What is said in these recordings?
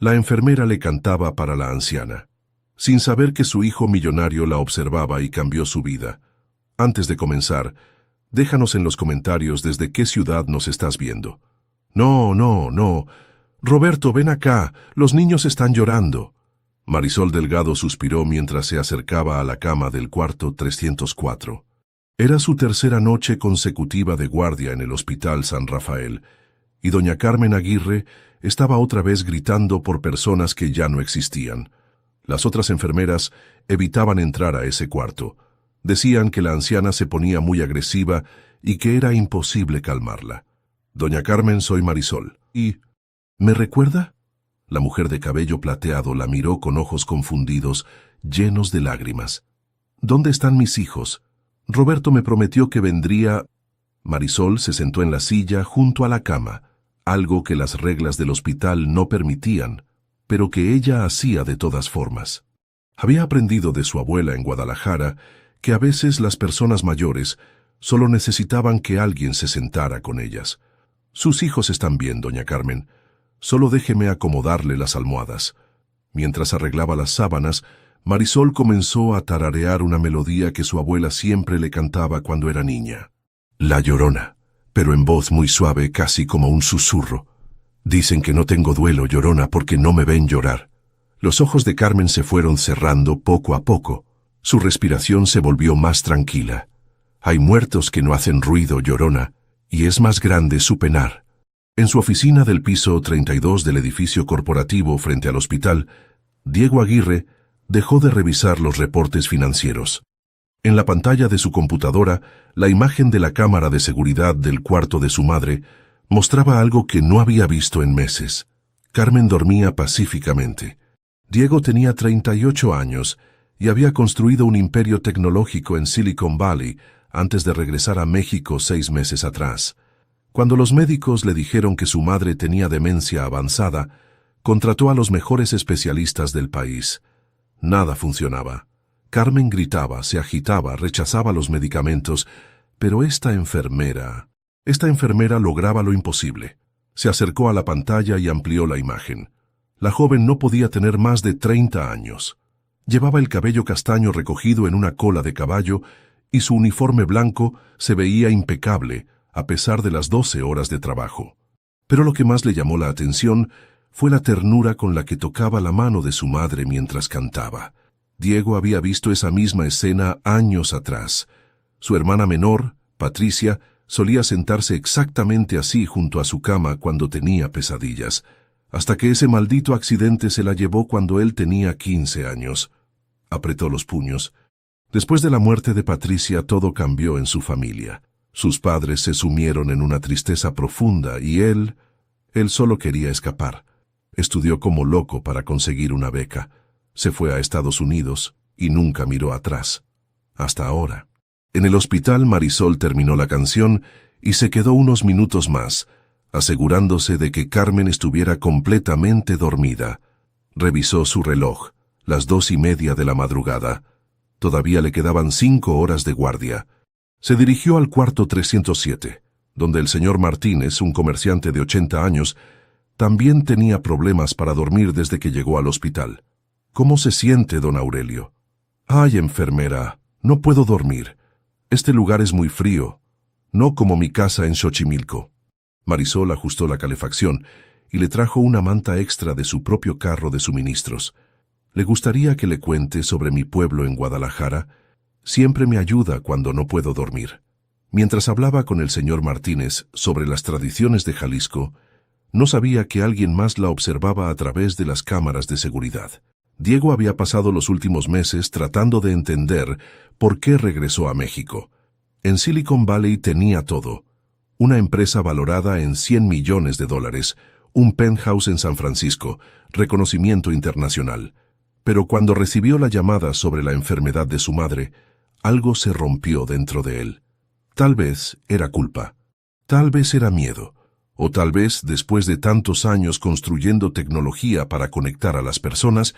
La enfermera le cantaba para la anciana, sin saber que su hijo millonario la observaba y cambió su vida. Antes de comenzar, déjanos en los comentarios desde qué ciudad nos estás viendo. No, no, no. Roberto, ven acá, los niños están llorando. Marisol Delgado suspiró mientras se acercaba a la cama del cuarto 304. Era su tercera noche consecutiva de guardia en el Hospital San Rafael, y doña Carmen Aguirre estaba otra vez gritando por personas que ya no existían. Las otras enfermeras evitaban entrar a ese cuarto. Decían que la anciana se ponía muy agresiva y que era imposible calmarla. Doña Carmen, soy Marisol. ¿Y me recuerda? La mujer de cabello plateado la miró con ojos confundidos, llenos de lágrimas. ¿Dónde están mis hijos? Roberto me prometió que vendría. Marisol se sentó en la silla junto a la cama, algo que las reglas del hospital no permitían, pero que ella hacía de todas formas. Había aprendido de su abuela en Guadalajara que a veces las personas mayores solo necesitaban que alguien se sentara con ellas. Sus hijos están bien, doña Carmen. Solo déjeme acomodarle las almohadas. Mientras arreglaba las sábanas, Marisol comenzó a tararear una melodía que su abuela siempre le cantaba cuando era niña. La Llorona, pero en voz muy suave, casi como un susurro. Dicen que no tengo duelo, Llorona, porque no me ven llorar. Los ojos de Carmen se fueron cerrando poco a poco. Su respiración se volvió más tranquila. Hay muertos que no hacen ruido, Llorona, y es más grande su penar. En su oficina del piso 32 del edificio corporativo frente al hospital, Diego Aguirre dejó de revisar los reportes financieros. En la pantalla de su computadora, la imagen de la cámara de seguridad del cuarto de su madre mostraba algo que no había visto en meses. Carmen dormía pacíficamente. Diego tenía 38 años y había construido un imperio tecnológico en Silicon Valley antes de regresar a México 6 meses atrás. Cuando los médicos le dijeron que su madre tenía demencia avanzada, contrató a los mejores especialistas del país. Nada funcionaba. Carmen gritaba, se agitaba, rechazaba los medicamentos, pero esta enfermera lograba lo imposible. Se acercó a la pantalla y amplió la imagen. La joven no podía tener más de 30 años. Llevaba el cabello castaño recogido en una cola de caballo y su uniforme blanco se veía impecable, a pesar de las 12 horas de trabajo. Pero lo que más le llamó la atención fue la ternura con la que tocaba la mano de su madre mientras cantaba. Diego había visto esa misma escena años atrás. Su hermana menor, Patricia, solía sentarse exactamente así junto a su cama cuando tenía pesadillas, hasta que ese maldito accidente se la llevó cuando él tenía 15 años. Apretó los puños. Después de la muerte de Patricia, todo cambió en su familia. Sus padres se sumieron en una tristeza profunda y él solo quería escapar. Estudió como loco para conseguir una beca. Se fue a Estados Unidos y nunca miró atrás. Hasta ahora. En el hospital, Marisol terminó la canción y se quedó unos minutos más, asegurándose de que Carmen estuviera completamente dormida. Revisó su reloj, las 2:30 de la madrugada. Todavía le quedaban 5 horas de guardia. Se dirigió al cuarto 307, donde el señor Martínez, un comerciante de 80 años, también tenía problemas para dormir desde que llegó al hospital. ¿Cómo se siente, don Aurelio? Ay, enfermera, no puedo dormir. Este lugar es muy frío, no como mi casa en Xochimilco. Marisol ajustó la calefacción y le trajo una manta extra de su propio carro de suministros. ¿Le gustaría que le cuente sobre mi pueblo en Guadalajara? Siempre me ayuda cuando no puedo dormir. Mientras hablaba con el señor Martínez sobre las tradiciones de Jalisco, no sabía que alguien más la observaba a través de las cámaras de seguridad. Diego había pasado los últimos meses tratando de entender por qué regresó a México. En Silicon Valley tenía todo. Una empresa valorada en $100 millones, un penthouse en San Francisco, reconocimiento internacional. Pero cuando recibió la llamada sobre la enfermedad de su madre, algo se rompió dentro de él. Tal vez era culpa, tal vez era miedo, o tal vez, después de tantos años construyendo tecnología para conectar a las personas,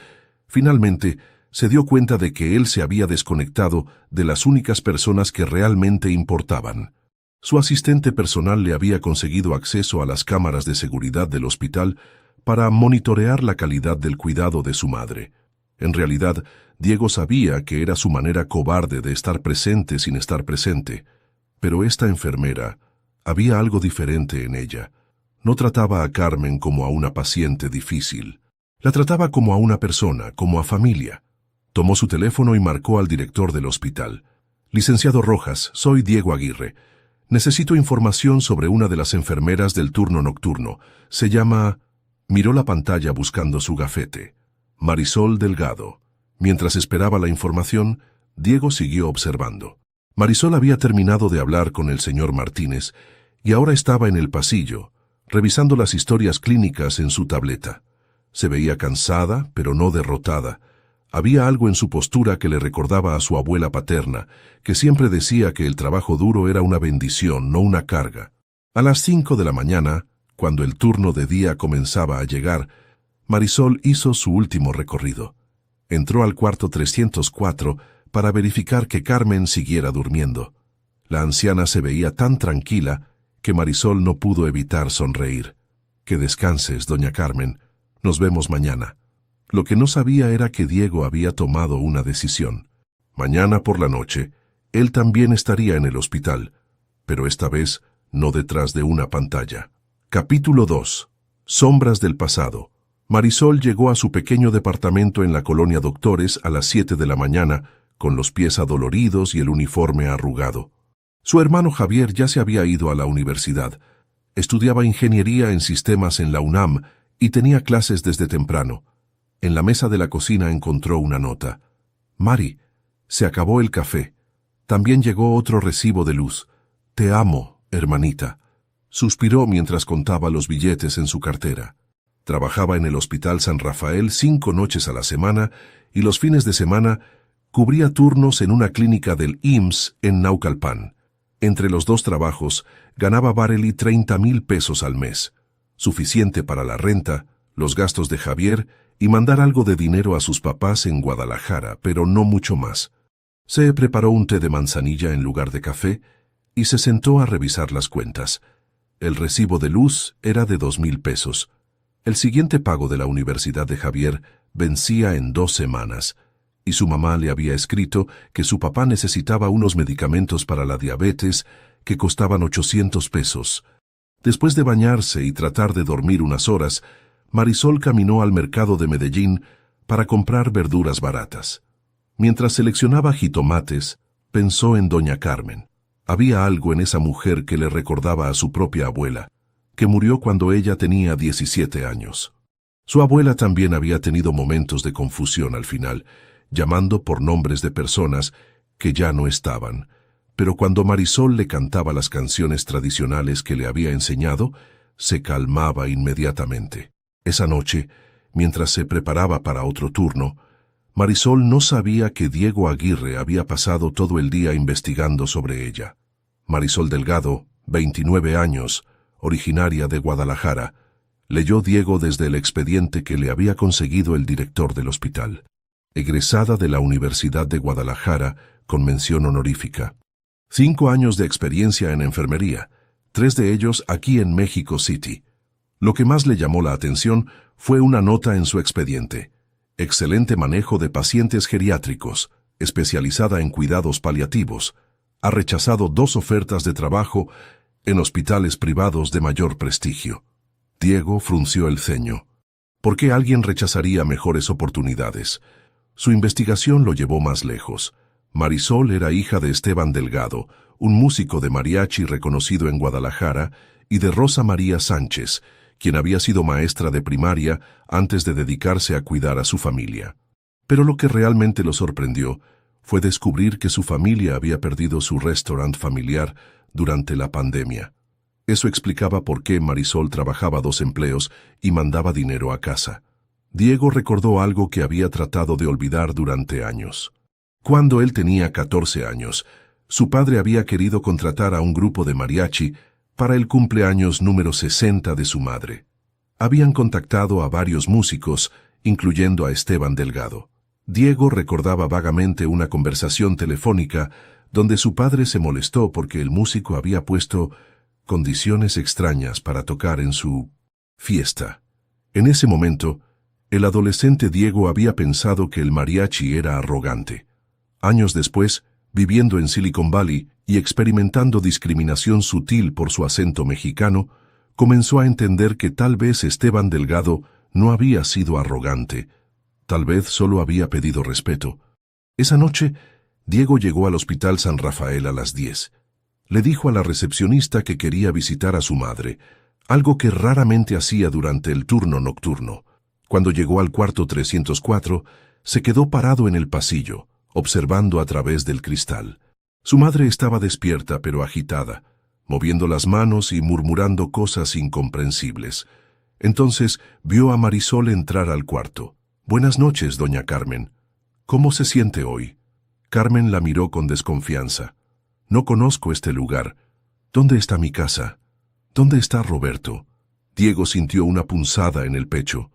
finalmente se dio cuenta de que él se había desconectado de las únicas personas que realmente importaban. Su asistente personal le había conseguido acceso a las cámaras de seguridad del hospital para monitorear la calidad del cuidado de su madre. En realidad, Diego sabía que era su manera cobarde de estar presente sin estar presente, pero esta enfermera, había algo diferente en ella. No trataba a Carmen como a una paciente difícil. La trataba como a una persona, como a familia. Tomó su teléfono y marcó al director del hospital. Licenciado Rojas, soy Diego Aguirre. Necesito información sobre una de las enfermeras del turno nocturno. Se llama... Miró la pantalla buscando su gafete. Marisol Delgado. Mientras esperaba la información, Diego siguió observando. Marisol había terminado de hablar con el señor Martínez y ahora estaba en el pasillo, revisando las historias clínicas en su tableta. Se veía cansada, pero no derrotada. Había algo en su postura que le recordaba a su abuela paterna, que siempre decía que el trabajo duro era una bendición, no una carga. A las 5 de la mañana, cuando el turno de día comenzaba a llegar, Marisol hizo su último recorrido. Entró al cuarto 304 para verificar que Carmen siguiera durmiendo. La anciana se veía tan tranquila que Marisol no pudo evitar sonreír. Que descanses, doña Carmen. Nos vemos mañana. Lo que no sabía era que Diego había tomado una decisión. Mañana por la noche, él también estaría en el hospital, pero esta vez no detrás de una pantalla. Capítulo 2. Sombras del pasado. Marisol llegó a su pequeño departamento en la colonia Doctores a las 7 de la mañana, con los pies adoloridos y el uniforme arrugado. Su hermano Javier ya se había ido a la universidad. Estudiaba ingeniería en sistemas en la UNAM y tenía clases desde temprano. En la mesa de la cocina encontró una nota. Mari, se acabó el café. También llegó otro recibo de luz. Te amo, hermanita. Suspiró mientras contaba los billetes en su cartera. Trabajaba en el Hospital San Rafael 5 noches a la semana y los fines de semana cubría turnos en una clínica del IMSS en Naucalpan. Entre los dos trabajos ganaba Barely 30,000 pesos al mes, suficiente para la renta, los gastos de Javier y mandar algo de dinero a sus papás en Guadalajara, pero no mucho más. Se preparó un té de manzanilla en lugar de café y se sentó a revisar las cuentas. El recibo de luz era de 2,000 pesos. El siguiente pago de la universidad de Javier vencía en 2 semanas, y su mamá le había escrito que su papá necesitaba unos medicamentos para la diabetes que costaban 800 pesos. Después de bañarse y tratar de dormir unas horas, Marisol caminó al mercado de Medellín para comprar verduras baratas. Mientras seleccionaba jitomates, pensó en doña Carmen. Había algo en esa mujer que le recordaba a su propia abuela, que murió cuando ella tenía 17 años. Su abuela también había tenido momentos de confusión al final, llamando por nombres de personas que ya no estaban, pero cuando Marisol le cantaba las canciones tradicionales que le había enseñado, se calmaba inmediatamente. Esa noche, mientras se preparaba para otro turno, Marisol no sabía que Diego Aguirre había pasado todo el día investigando sobre ella. Marisol Delgado, 29 años, originaria de Guadalajara, leyó Diego desde el expediente que le había conseguido el director del hospital. Egresada de la Universidad de Guadalajara con mención honorífica. 5 años de experiencia en enfermería, 3 de ellos aquí en México City. Lo que más le llamó la atención fue una nota en su expediente. Excelente manejo de pacientes geriátricos, especializada en cuidados paliativos. Ha rechazado 2 ofertas de trabajo en hospitales privados de mayor prestigio. Diego frunció el ceño. ¿Por qué alguien rechazaría mejores oportunidades? Su investigación lo llevó más lejos. Marisol era hija de Esteban Delgado, un músico de mariachi reconocido en Guadalajara, y de Rosa María Sánchez, quien había sido maestra de primaria antes de dedicarse a cuidar a su familia. Pero lo que realmente lo sorprendió fue descubrir que su familia había perdido su restaurante familiar durante la pandemia. Eso explicaba por qué Marisol trabajaba 2 empleos y mandaba dinero a casa. Diego recordó algo que había tratado de olvidar durante años. Cuando él tenía 14 años, su padre había querido contratar a un grupo de mariachi para el cumpleaños número 60 de su madre. Habían contactado a varios músicos, incluyendo a Esteban Delgado. Diego recordaba vagamente una conversación telefónica donde su padre se molestó porque el músico había puesto condiciones extrañas para tocar en su fiesta. En ese momento, el adolescente Diego había pensado que el mariachi era arrogante. Años después, viviendo en Silicon Valley y experimentando discriminación sutil por su acento mexicano, comenzó a entender que tal vez Esteban Delgado no había sido arrogante, tal vez solo había pedido respeto. Esa noche, Diego llegó al Hospital San Rafael a las 10. Le dijo a la recepcionista que quería visitar a su madre, algo que raramente hacía durante el turno nocturno. Cuando llegó al cuarto 304, se quedó parado en el pasillo, observando a través del cristal. Su madre estaba despierta pero agitada, moviendo las manos y murmurando cosas incomprensibles. Entonces vio a Marisol entrar al cuarto. «Buenas noches, doña Carmen. ¿Cómo se siente hoy?» Carmen la miró con desconfianza. «No conozco este lugar. ¿Dónde está mi casa? ¿Dónde está Roberto?» Diego sintió una punzada en el pecho.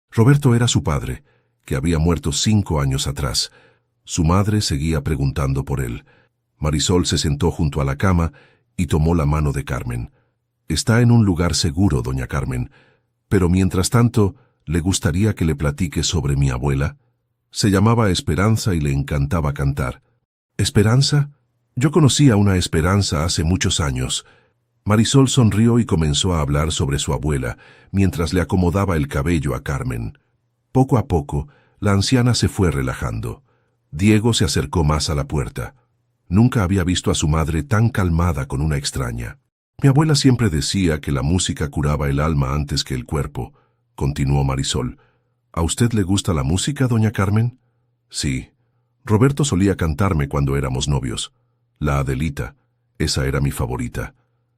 Roberto era su padre, que había muerto 5 años atrás. Su madre seguía preguntando por él. Marisol se sentó junto a la cama y tomó la mano de Carmen. «Está en un lugar seguro, doña Carmen, pero mientras tanto, ¿le gustaría que le platique sobre mi abuela?» Se llamaba Esperanza y le encantaba cantar. «¿Esperanza? Yo conocí a una Esperanza hace muchos años». Marisol sonrió y comenzó a hablar sobre su abuela, mientras le acomodaba el cabello a Carmen. Poco a poco, la anciana se fue relajando. Diego se acercó más a la puerta. Nunca había visto a su madre tan calmada con una extraña. «Mi abuela siempre decía que la música curaba el alma antes que el cuerpo», continuó Marisol. «¿A usted le gusta la música, doña Carmen?» «Sí. Roberto solía cantarme cuando éramos novios. La Adelita, esa era mi favorita.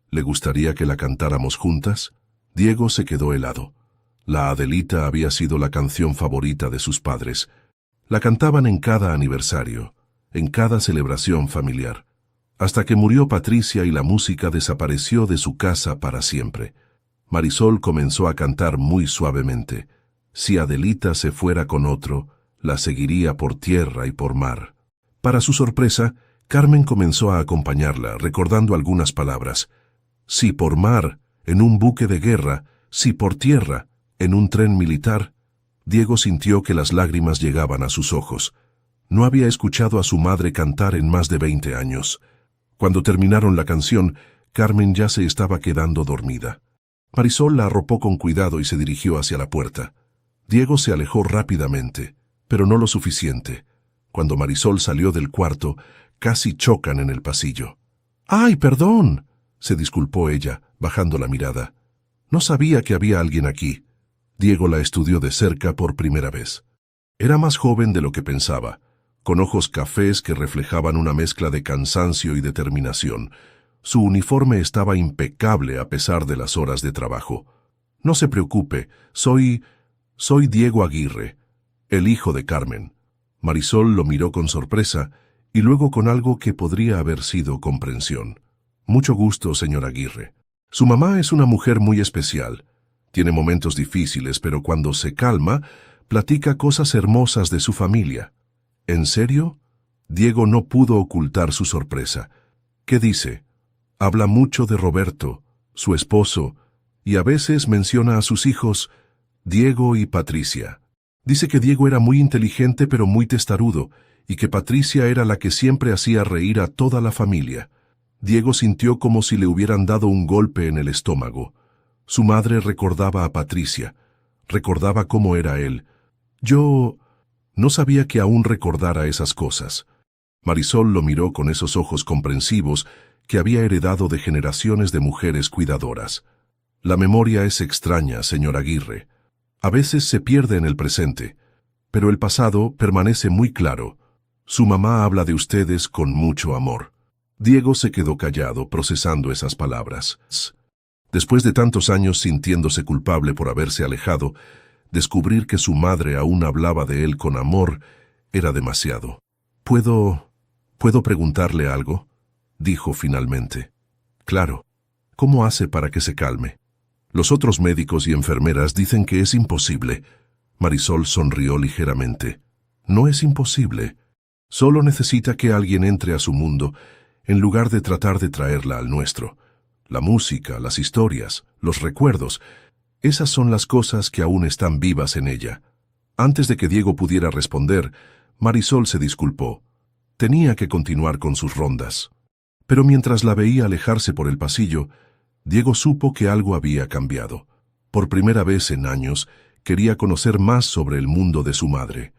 ¿Le gustaría que la cantáramos juntas?» Diego se quedó helado. La Adelita había sido la canción favorita de sus padres. La cantaban en cada aniversario, en cada celebración familiar, hasta que murió Patricia y la música desapareció de su casa para siempre. Marisol comenzó a cantar muy suavemente. Si Adelita se fuera con otro, la seguiría por tierra y por mar. Para su sorpresa, Carmen comenzó a acompañarla, recordando algunas palabras. Si por mar, en un buque de guerra, si por tierra, en un tren militar. Diego sintió que las lágrimas llegaban a sus ojos. No había escuchado a su madre cantar en más de 20 años. Cuando terminaron la canción, Carmen ya se estaba quedando dormida. Marisol la arropó con cuidado y se dirigió hacia la puerta. Diego se alejó rápidamente, pero no lo suficiente. Cuando Marisol salió del cuarto, casi chocan en el pasillo. «¡Ay, perdón!», se disculpó ella, bajando la mirada. «No sabía que había alguien aquí». Diego la estudió de cerca por primera vez. Era más joven de lo que pensaba, con ojos cafés que reflejaban una mezcla de cansancio y determinación. Su uniforme estaba impecable a pesar de las horas de trabajo. «No se preocupe, soy Diego Aguirre, el hijo de Carmen». Marisol lo miró con sorpresa y luego con algo que podría haber sido comprensión. «Mucho gusto, señor Aguirre. Su mamá es una mujer muy especial. Tiene momentos difíciles, pero cuando se calma, platica cosas hermosas de su familia». «¿En serio?». Diego no pudo ocultar su sorpresa. «¿Qué dice?». «Habla mucho de Roberto, su esposo, y a veces menciona a sus hijos, Diego y Patricia. Dice que Diego era muy inteligente pero muy testarudo, y que Patricia era la que siempre hacía reír a toda la familia». Diego sintió como si le hubieran dado un golpe en el estómago. Su madre recordaba a Patricia, recordaba cómo era él. «Yo no sabía que aún recordara esas cosas». Marisol lo miró con esos ojos comprensivos que había heredado de generaciones de mujeres cuidadoras. «La memoria es extraña, señor Aguirre. A veces se pierde en el presente, pero el pasado permanece muy claro. Su mamá habla de ustedes con mucho amor». Diego se quedó callado, procesando esas palabras. Después de tantos años sintiéndose culpable por haberse alejado, descubrir que su madre aún hablaba de él con amor era demasiado. ¿Puedo preguntarle algo?», dijo finalmente. «Claro. ¿Cómo hace para que se calme?». «Los otros médicos y enfermeras dicen que es imposible». Marisol sonrió ligeramente. «No es imposible. Solo necesita que alguien entre a su mundo en lugar de tratar de traerla al nuestro. La música, las historias, los recuerdos. Esas son las cosas que aún están vivas en ella. Antes de que Diego pudiera responder, Marisol se disculpó. Tenía que continuar con sus rondas. Pero mientras la veía alejarse por el pasillo, Diego supo que algo había cambiado. Por primera vez en años, quería conocer más sobre el mundo de su madre.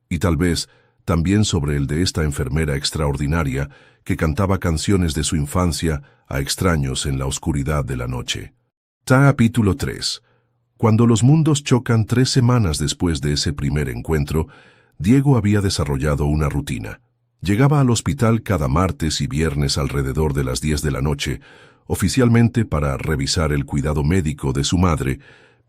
Y tal vez también sobre el de esta enfermera extraordinaria que cantaba canciones de su infancia a extraños en la oscuridad de la noche. Capítulo 3. Cuando los mundos chocan 3 semanas después de ese primer encuentro, Diego había desarrollado una rutina. Llegaba al hospital cada martes y viernes alrededor de las 10 de la noche, oficialmente para revisar el cuidado médico de su madre,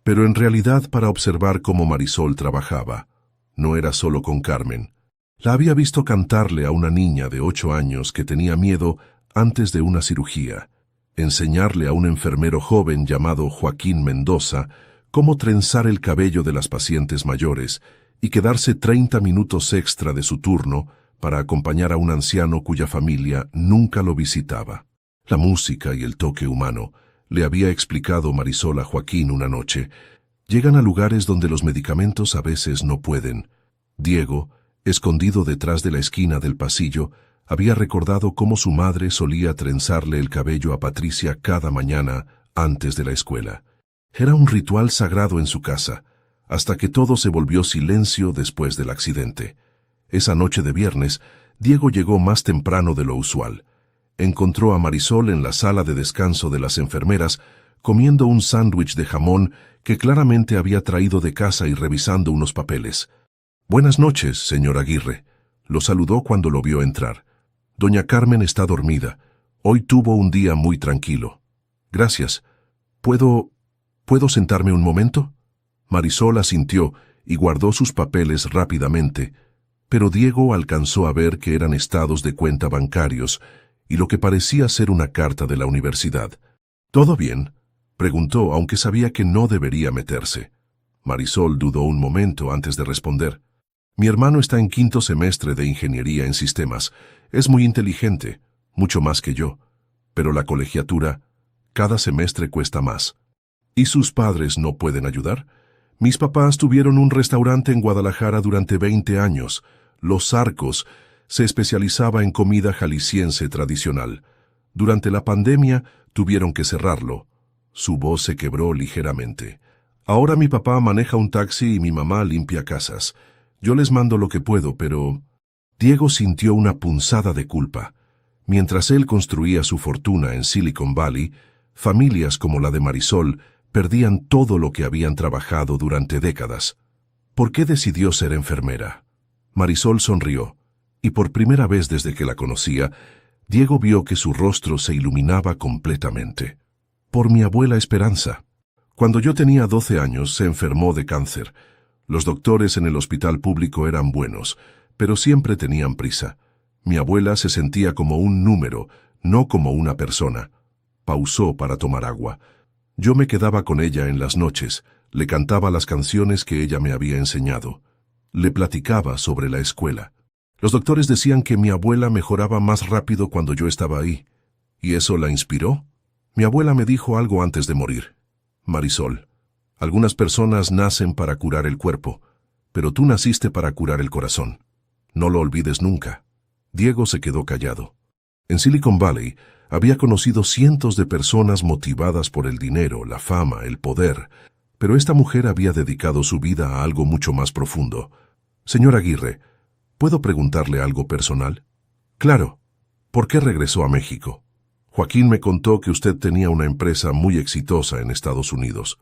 pero en realidad para observar cómo Marisol trabajaba. No era solo con Carmen. La había visto cantarle a una niña de 8 años que tenía miedo antes de una cirugía, enseñarle a un enfermero joven llamado Joaquín Mendoza cómo trenzar el cabello de las pacientes mayores y quedarse 30 minutos extra de su turno para acompañar a un anciano cuya familia nunca lo visitaba. La música y el toque humano, le había explicado Marisol a Joaquín una noche, llegan a lugares donde los medicamentos a veces no pueden. Diego, escondido detrás de la esquina del pasillo, había recordado cómo su madre solía trenzarle el cabello a Patricia cada mañana antes de la escuela. Era un ritual sagrado en su casa, hasta que todo se volvió silencio después del accidente. Esa noche de viernes, Diego llegó más temprano de lo usual. Encontró a Marisol en la sala de descanso de las enfermeras, comiendo un sándwich de jamón que claramente había traído de casa y revisando unos papeles. «Buenas noches, señor Aguirre», lo saludó cuando lo vio entrar. «Doña Carmen está dormida. Hoy tuvo un día muy tranquilo». «Gracias. ¿Puedo sentarme un momento?» Marisol asintió y guardó sus papeles rápidamente, pero Diego alcanzó a ver que eran estados de cuenta bancarios y lo que parecía ser una carta de la universidad. «¿Todo bien?», preguntó, aunque sabía que no debería meterse. Marisol dudó un momento antes de responder. «Mi hermano está en 5º semestre de Ingeniería en Sistemas. Es muy inteligente, mucho más que yo. Pero la colegiatura, cada semestre cuesta más». «¿Y sus padres no pueden ayudar?» «Mis papás tuvieron un restaurante en Guadalajara durante 20 años. Los Arcos. Se especializaba en comida jalisciense tradicional. Durante la pandemia tuvieron que cerrarlo». Su voz se quebró ligeramente. «Ahora mi papá maneja un taxi y mi mamá limpia casas. Yo les mando lo que puedo, pero...» Diego sintió una punzada de culpa. Mientras él construía su fortuna en Silicon Valley, familias como la de Marisol perdían todo lo que habían trabajado durante décadas. ¿Por qué decidió ser enfermera? Marisol sonrió, y por primera vez desde que la conocía, Diego vio que su rostro se iluminaba completamente. «Por mi abuela Esperanza. Cuando yo tenía 12 años se enfermó de cáncer. Los doctores en el hospital público eran buenos, pero siempre tenían prisa. Mi abuela se sentía como un número, no como una persona». Pausó para tomar agua. «Yo me quedaba con ella en las noches, le cantaba las canciones que ella me había enseñado. Le platicaba sobre la escuela. Los doctores decían que mi abuela mejoraba más rápido cuando yo estaba ahí. ¿Y eso la inspiró? Mi abuela me dijo algo antes de morir. Marisol, algunas personas nacen para curar el cuerpo, pero tú naciste para curar el corazón. No lo olvides nunca». Diego se quedó callado. En Silicon Valley había conocido cientos de personas motivadas por el dinero, la fama, el poder, pero esta mujer había dedicado su vida a algo mucho más profundo. «Señor Aguirre, ¿puedo preguntarle algo personal?» «Claro. ¿Por qué regresó a México?» «Joaquín me contó que usted tenía una empresa muy exitosa en Estados Unidos».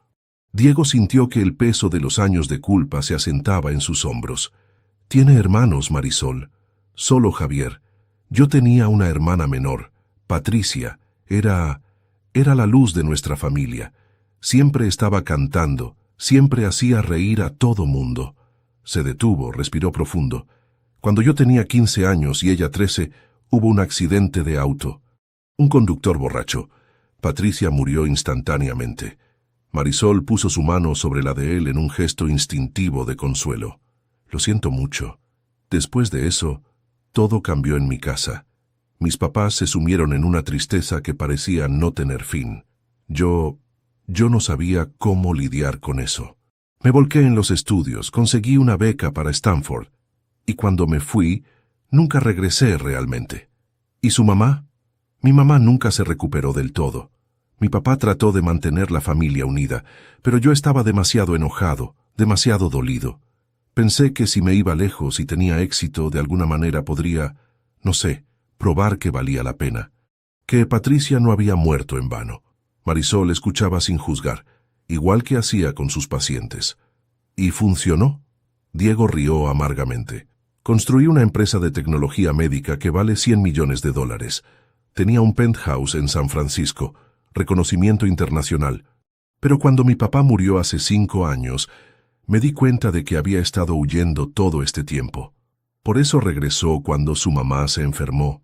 Diego sintió que el peso de los años de culpa se asentaba en sus hombros. «¿Tiene hermanos, Marisol?» «Solo Javier. Yo tenía una hermana menor, Patricia. Era la luz de nuestra familia. Siempre estaba cantando, siempre hacía reír a todo mundo». Se detuvo, respiró profundo. «Cuando yo tenía 15 años y ella 13, hubo un accidente de auto. Un conductor borracho. Patricia murió instantáneamente». Marisol puso su mano sobre la de él en un gesto instintivo de consuelo. «Lo siento mucho. Después de eso, todo cambió en mi casa. Mis papás se sumieron en una tristeza que parecía no tener fin. Yo Yo no sabía cómo lidiar con eso. Me volqué en los estudios, conseguí una beca para Stanford, y cuando me fui, nunca regresé realmente. ¿Y su mamá? Mi mamá nunca se recuperó del todo. Mi papá trató de mantener la familia unida, pero yo estaba demasiado enojado, demasiado dolido. Pensé que si me iba lejos y tenía éxito, de alguna manera podría, no sé, probar que valía la pena. Que Patricia no había muerto en vano. Marisol escuchaba sin juzgar, igual que hacía con sus pacientes. ¿Y funcionó? Diego rió amargamente. Construí una empresa de tecnología médica que vale $100 millones. Tenía un penthouse en San Francisco, reconocimiento internacional. Pero cuando mi papá murió hace 5 años, me di cuenta de que había estado huyendo todo este tiempo. Por eso regresó cuando su mamá se enfermó.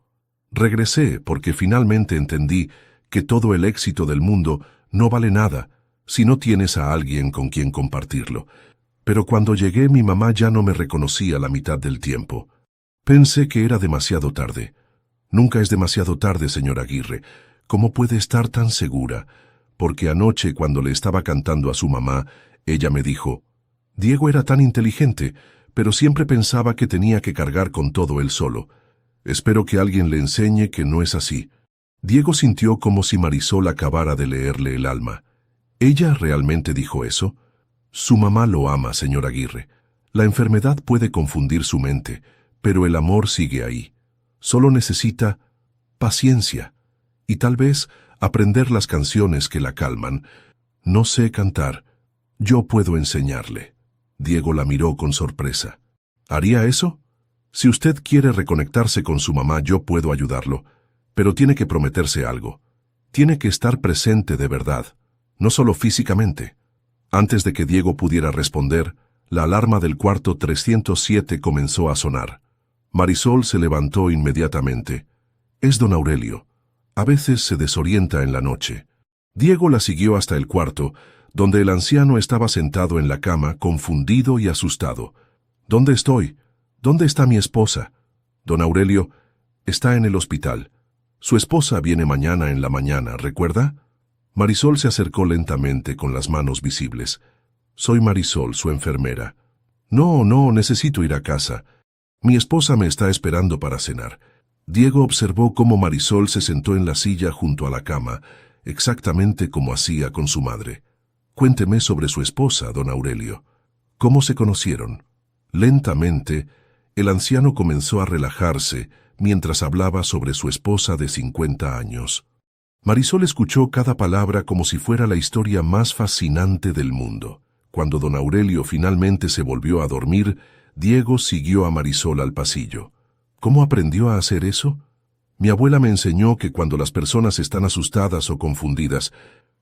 Regresé porque finalmente entendí que todo el éxito del mundo no vale nada si no tienes a alguien con quien compartirlo. Pero cuando llegué, mi mamá ya no me reconocía la mitad del tiempo. Pensé que era demasiado tarde. Nunca es demasiado tarde, señora Aguirre. ¿Cómo puede estar tan segura? Porque anoche, cuando le estaba cantando a su mamá, ella me dijo, Diego era tan inteligente, pero siempre pensaba que tenía que cargar con todo él solo. Espero que alguien le enseñe que no es así. Diego sintió como si Marisol acabara de leerle el alma. ¿Ella realmente dijo eso? Su mamá lo ama, señor Aguirre. La enfermedad puede confundir su mente, pero el amor sigue ahí. Solo necesita paciencia y tal vez aprender las canciones que la calman. No sé cantar. Yo puedo enseñarle. Diego la miró con sorpresa. ¿Haría eso? Si usted quiere reconectarse con su mamá, yo puedo ayudarlo. Pero tiene que prometerse algo. Tiene que estar presente de verdad, no solo físicamente. Antes de que Diego pudiera responder, la alarma del cuarto 307 comenzó a sonar. Marisol se levantó inmediatamente. Es don Aurelio. A veces se desorienta en la noche. Diego la siguió hasta el cuarto, donde el anciano estaba sentado en la cama, confundido y asustado. ¿Dónde estoy? ¿Dónde está mi esposa? Don Aurelio, está en el hospital. Su esposa viene mañana en la mañana, ¿recuerda? Marisol se acercó lentamente con las manos visibles. Soy Marisol, su enfermera. No, necesito ir a casa. Mi esposa me está esperando para cenar. Diego observó cómo Marisol se sentó en la silla junto a la cama, exactamente como hacía con su madre. Cuénteme sobre su esposa, don Aurelio. ¿Cómo se conocieron? Lentamente, el anciano comenzó a relajarse mientras hablaba sobre su esposa de 50 años. Marisol escuchó cada palabra como si fuera la historia más fascinante del mundo. Cuando don Aurelio finalmente se volvió a dormir, Diego siguió a Marisol al pasillo. ¿Cómo aprendió a hacer eso? Mi abuela me enseñó que cuando las personas están asustadas o confundidas,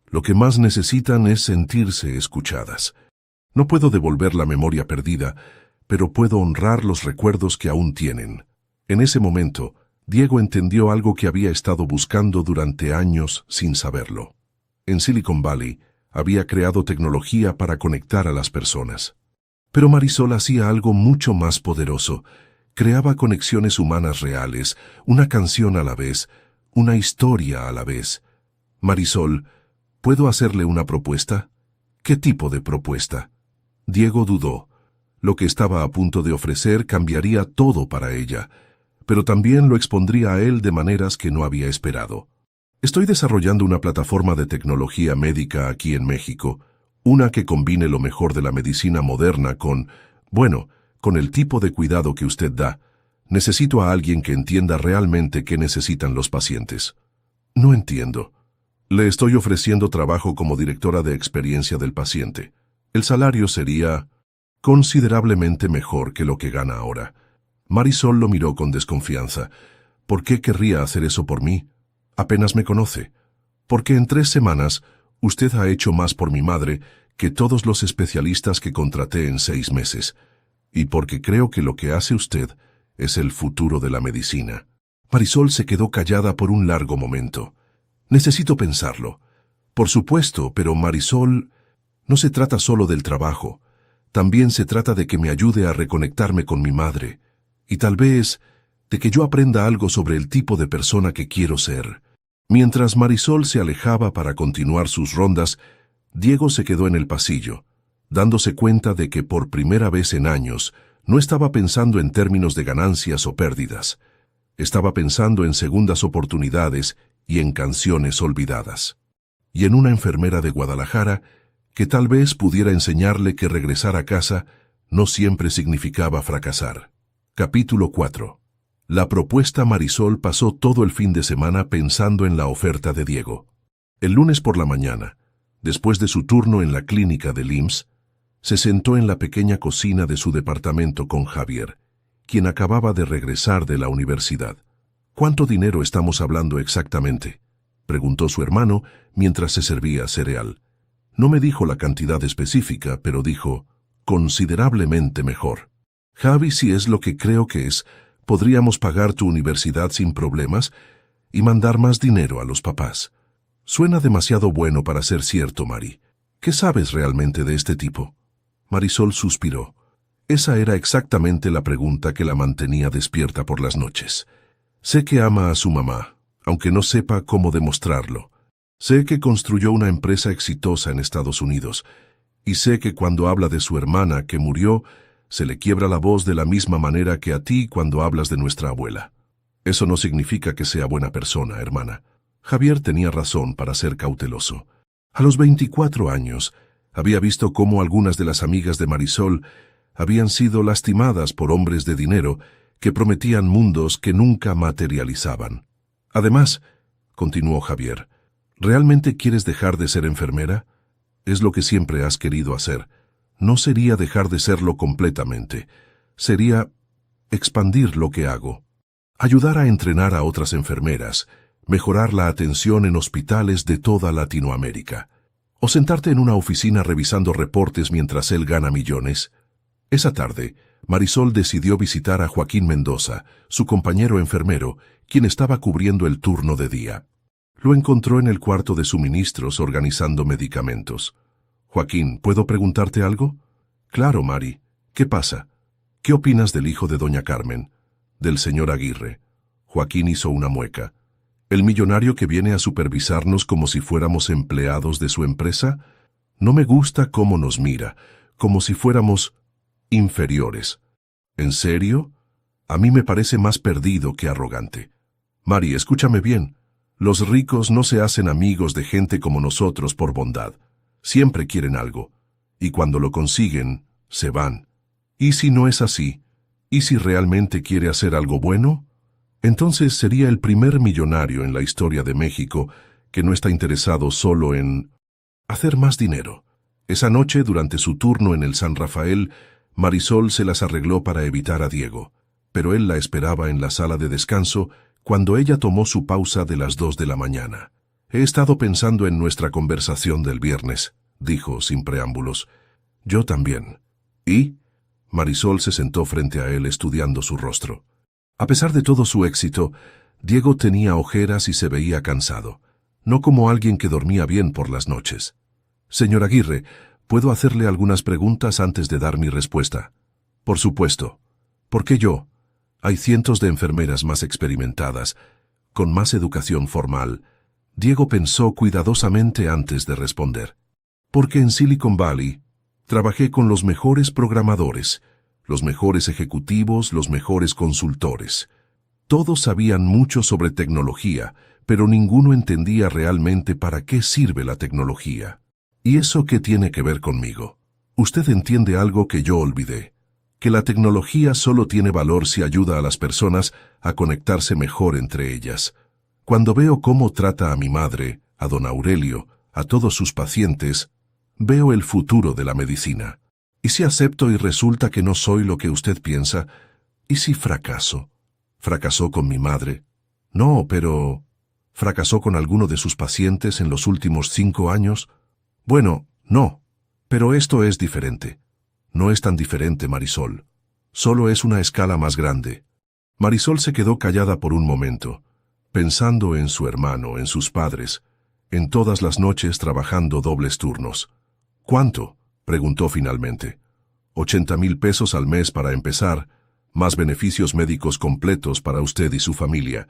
lo que más necesitan es sentirse escuchadas. No puedo devolver la memoria perdida, pero puedo honrar los recuerdos que aún tienen. En ese momento, Diego entendió algo que había estado buscando durante años sin saberlo. En Silicon Valley, había creado tecnología para conectar a las personas. Pero Marisol hacía algo mucho más poderoso. Creaba conexiones humanas reales, una canción a la vez, una historia a la vez. Marisol, ¿puedo hacerle una propuesta? ¿Qué tipo de propuesta? Diego dudó. Lo que estaba a punto de ofrecer cambiaría todo para ella, pero también lo expondría a él de maneras que no había esperado. Estoy desarrollando una plataforma de tecnología médica aquí en México, una que combine lo mejor de la medicina moderna con el tipo de cuidado que usted da. Necesito a alguien que entienda realmente qué necesitan los pacientes. No entiendo. Le estoy ofreciendo trabajo como directora de experiencia del paciente. El salario sería considerablemente mejor que lo que gana ahora. Marisol lo miró con desconfianza. ¿Por qué querría hacer eso por mí? Apenas me conoce. Porque en 3 semanas usted ha hecho más por mi madre que todos los especialistas que contraté en 6 meses. Y porque creo que lo que hace usted es el futuro de la medicina. Marisol se quedó callada por un largo momento. Necesito pensarlo. Por supuesto, pero Marisol, no se trata solo del trabajo. También se trata de que me ayude a reconectarme con mi madre. Y tal vez de que yo aprenda algo sobre el tipo de persona que quiero ser. Mientras Marisol se alejaba para continuar sus rondas, Diego se quedó en el pasillo, dándose cuenta de que por primera vez en años no estaba pensando en términos de ganancias o pérdidas. Estaba pensando en segundas oportunidades y en canciones olvidadas. Y en una enfermera de Guadalajara que tal vez pudiera enseñarle que regresar a casa no siempre significaba fracasar. Capítulo 4. La propuesta Marisol pasó todo el fin de semana pensando en la oferta de Diego. El lunes por la mañana, después de su turno en la clínica del IMSS, se sentó en la pequeña cocina de su departamento con Javier, quien acababa de regresar de la universidad. ¿Cuánto dinero estamos hablando exactamente?, preguntó su hermano mientras se servía cereal. No me dijo la cantidad específica, pero dijo, considerablemente mejor. Javi, si es lo que creo que es, podríamos pagar tu universidad sin problemas y mandar más dinero a los papás. Suena demasiado bueno para ser cierto, Mari. ¿Qué sabes realmente de este tipo? Marisol suspiró. Esa era exactamente la pregunta que la mantenía despierta por las noches. Sé que ama a su mamá, aunque no sepa cómo demostrarlo. Sé que construyó una empresa exitosa en Estados Unidos, y sé que cuando habla de su hermana que murió, se le quiebra la voz de la misma manera que a ti cuando hablas de nuestra abuela. Eso no significa que sea buena persona, hermana. Javier tenía razón para ser cauteloso. A los 24 años, había visto cómo algunas de las amigas de Marisol habían sido lastimadas por hombres de dinero que prometían mundos que nunca materializaban. Además, continuó Javier, ¿realmente quieres dejar de ser enfermera? Es lo que siempre has querido hacer. No sería dejar de serlo completamente. Sería expandir lo que hago. Ayudar a entrenar a otras enfermeras, mejorar la atención en hospitales de toda Latinoamérica. O sentarte en una oficina revisando reportes mientras él gana millones. Esa tarde, Marisol decidió visitar a Joaquín Mendoza, su compañero enfermero, quien estaba cubriendo el turno de día. Lo encontró en el cuarto de suministros organizando medicamentos. Joaquín, ¿puedo preguntarte algo? Claro, Mari. ¿Qué pasa? ¿Qué opinas del hijo de doña Carmen? Del señor Aguirre. Joaquín hizo una mueca. ¿El millonario que viene a supervisarnos como si fuéramos empleados de su empresa? No me gusta cómo nos mira, como si fuéramos inferiores. ¿En serio? A mí me parece más perdido que arrogante. Mari, escúchame bien. Los ricos no se hacen amigos de gente como nosotros por bondad. Siempre quieren algo. Y cuando lo consiguen, se van. ¿Y si no es así? ¿Y si realmente quiere hacer algo bueno? Entonces sería el primer millonario en la historia de México que no está interesado solo en hacer más dinero. Esa noche, durante su turno en el San Rafael, Marisol se las arregló para evitar a Diego, pero él la esperaba en la sala de descanso cuando ella tomó su pausa de las 2 de la mañana. He estado pensando en nuestra conversación del viernes, dijo sin preámbulos. Yo también. ¿Y? Marisol se sentó frente a él estudiando su rostro. A pesar de todo su éxito, Diego tenía ojeras y se veía cansado, no como alguien que dormía bien por las noches. Señor Aguirre, ¿puedo hacerle algunas preguntas antes de dar mi respuesta? Por supuesto. ¿Por qué yo? Hay cientos de enfermeras más experimentadas, con más educación formal. Diego pensó cuidadosamente antes de responder. Porque en Silicon Valley trabajé con los mejores programadores, los mejores ejecutivos, los mejores consultores. Todos sabían mucho sobre tecnología, pero ninguno entendía realmente para qué sirve la tecnología. ¿Y eso qué tiene que ver conmigo? Usted entiende algo que yo olvidé, que la tecnología solo tiene valor si ayuda a las personas a conectarse mejor entre ellas. Cuando veo cómo trata a mi madre, a don Aurelio, a todos sus pacientes, veo el futuro de la medicina. ¿Y si acepto y resulta que no soy lo que usted piensa? ¿Y si fracaso? ¿Fracasó con mi madre? No, pero ¿fracasó con alguno de sus pacientes en los últimos 5 años? Bueno, no, pero esto es diferente. No es tan diferente, Marisol. Solo es una escala más grande. Marisol se quedó callada por un momento, pensando en su hermano, en sus padres, en todas las noches trabajando dobles turnos. ¿Cuánto?, preguntó finalmente. 80,000 pesos al mes para empezar, más beneficios médicos completos para usted y su familia,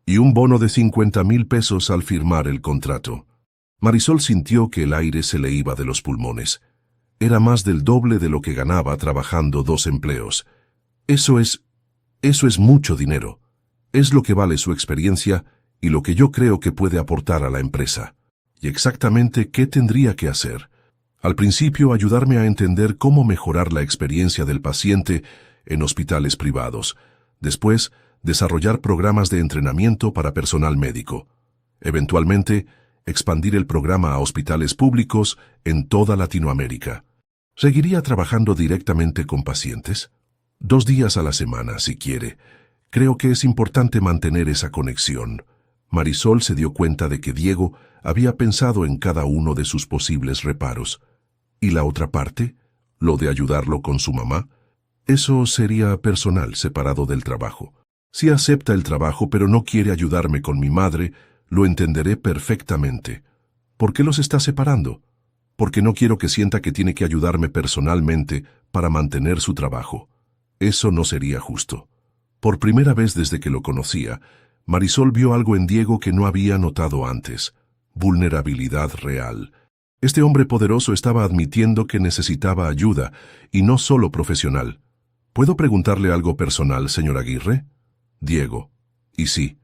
y un bono de 50,000 pesos al firmar el contrato. Marisol sintió que el aire se le iba de los pulmones. Era más del doble de lo que ganaba trabajando 2 empleos. Eso es mucho dinero. Es lo que vale su experiencia y lo que yo creo que puede aportar a la empresa. ¿Y exactamente qué tendría que hacer? Al principio, ayudarme a entender cómo mejorar la experiencia del paciente en hospitales privados. Después, desarrollar programas de entrenamiento para personal médico. Eventualmente, expandir el programa a hospitales públicos en toda Latinoamérica. ¿Seguiría trabajando directamente con pacientes? 2 días a la semana, si quiere. Creo que es importante mantener esa conexión. Marisol se dio cuenta de que Diego había pensado en cada uno de sus posibles reparos. ¿Y la otra parte? ¿Lo de ayudarlo con su mamá? Eso sería personal, separado del trabajo. Si acepta el trabajo pero no quiere ayudarme con mi madre, lo entenderé perfectamente. ¿Por qué los está separando? Porque no quiero que sienta que tiene que ayudarme personalmente para mantener su trabajo. Eso no sería justo. Por primera vez desde que lo conocía, Marisol vio algo en Diego que no había notado antes: vulnerabilidad real. Este hombre poderoso estaba admitiendo que necesitaba ayuda, y no solo profesional. ¿Puedo preguntarle algo personal, señor Aguirre? Diego. Y sí.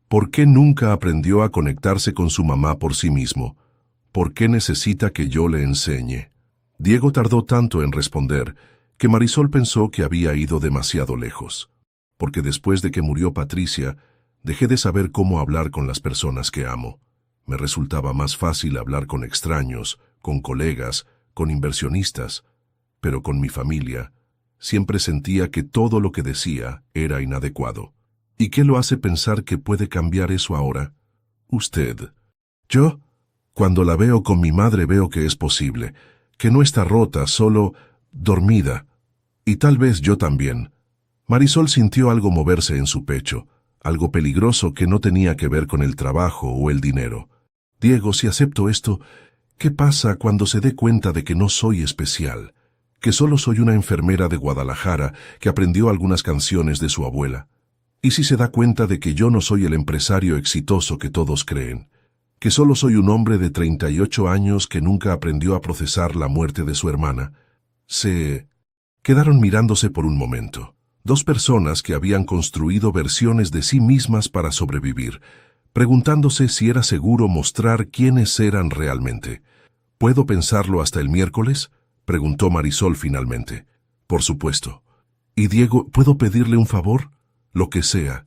¿Por qué nunca aprendió a conectarse con su mamá por sí mismo? ¿Por qué necesita que yo le enseñe? Diego tardó tanto en responder que Marisol pensó que había ido demasiado lejos. Porque después de que murió Patricia, dejé de saber cómo hablar con las personas que amo. Me resultaba más fácil hablar con extraños, con colegas, con inversionistas, pero con mi familia siempre sentía que todo lo que decía era inadecuado. ¿Y qué lo hace pensar que puede cambiar eso ahora? Usted. ¿Yo? Cuando la veo con mi madre veo que es posible, que no está rota, solo dormida. Y tal vez yo también. Marisol sintió algo moverse en su pecho, algo peligroso que no tenía que ver con el trabajo o el dinero. Diego, si acepto esto, ¿qué pasa cuando se dé cuenta de que no soy especial? Que solo soy una enfermera de Guadalajara que aprendió algunas canciones de su abuela. ¿Y si se da cuenta de que yo no soy el empresario exitoso que todos creen? Que solo soy un hombre de 38 años que nunca aprendió a procesar la muerte de su hermana. Se quedaron mirándose por un momento. 2 personas que habían construido versiones de sí mismas para sobrevivir, preguntándose si era seguro mostrar quiénes eran realmente. ¿Puedo pensarlo hasta el miércoles?, preguntó Marisol finalmente. Por supuesto. Y Diego, ¿puedo pedirle un favor? Lo que sea.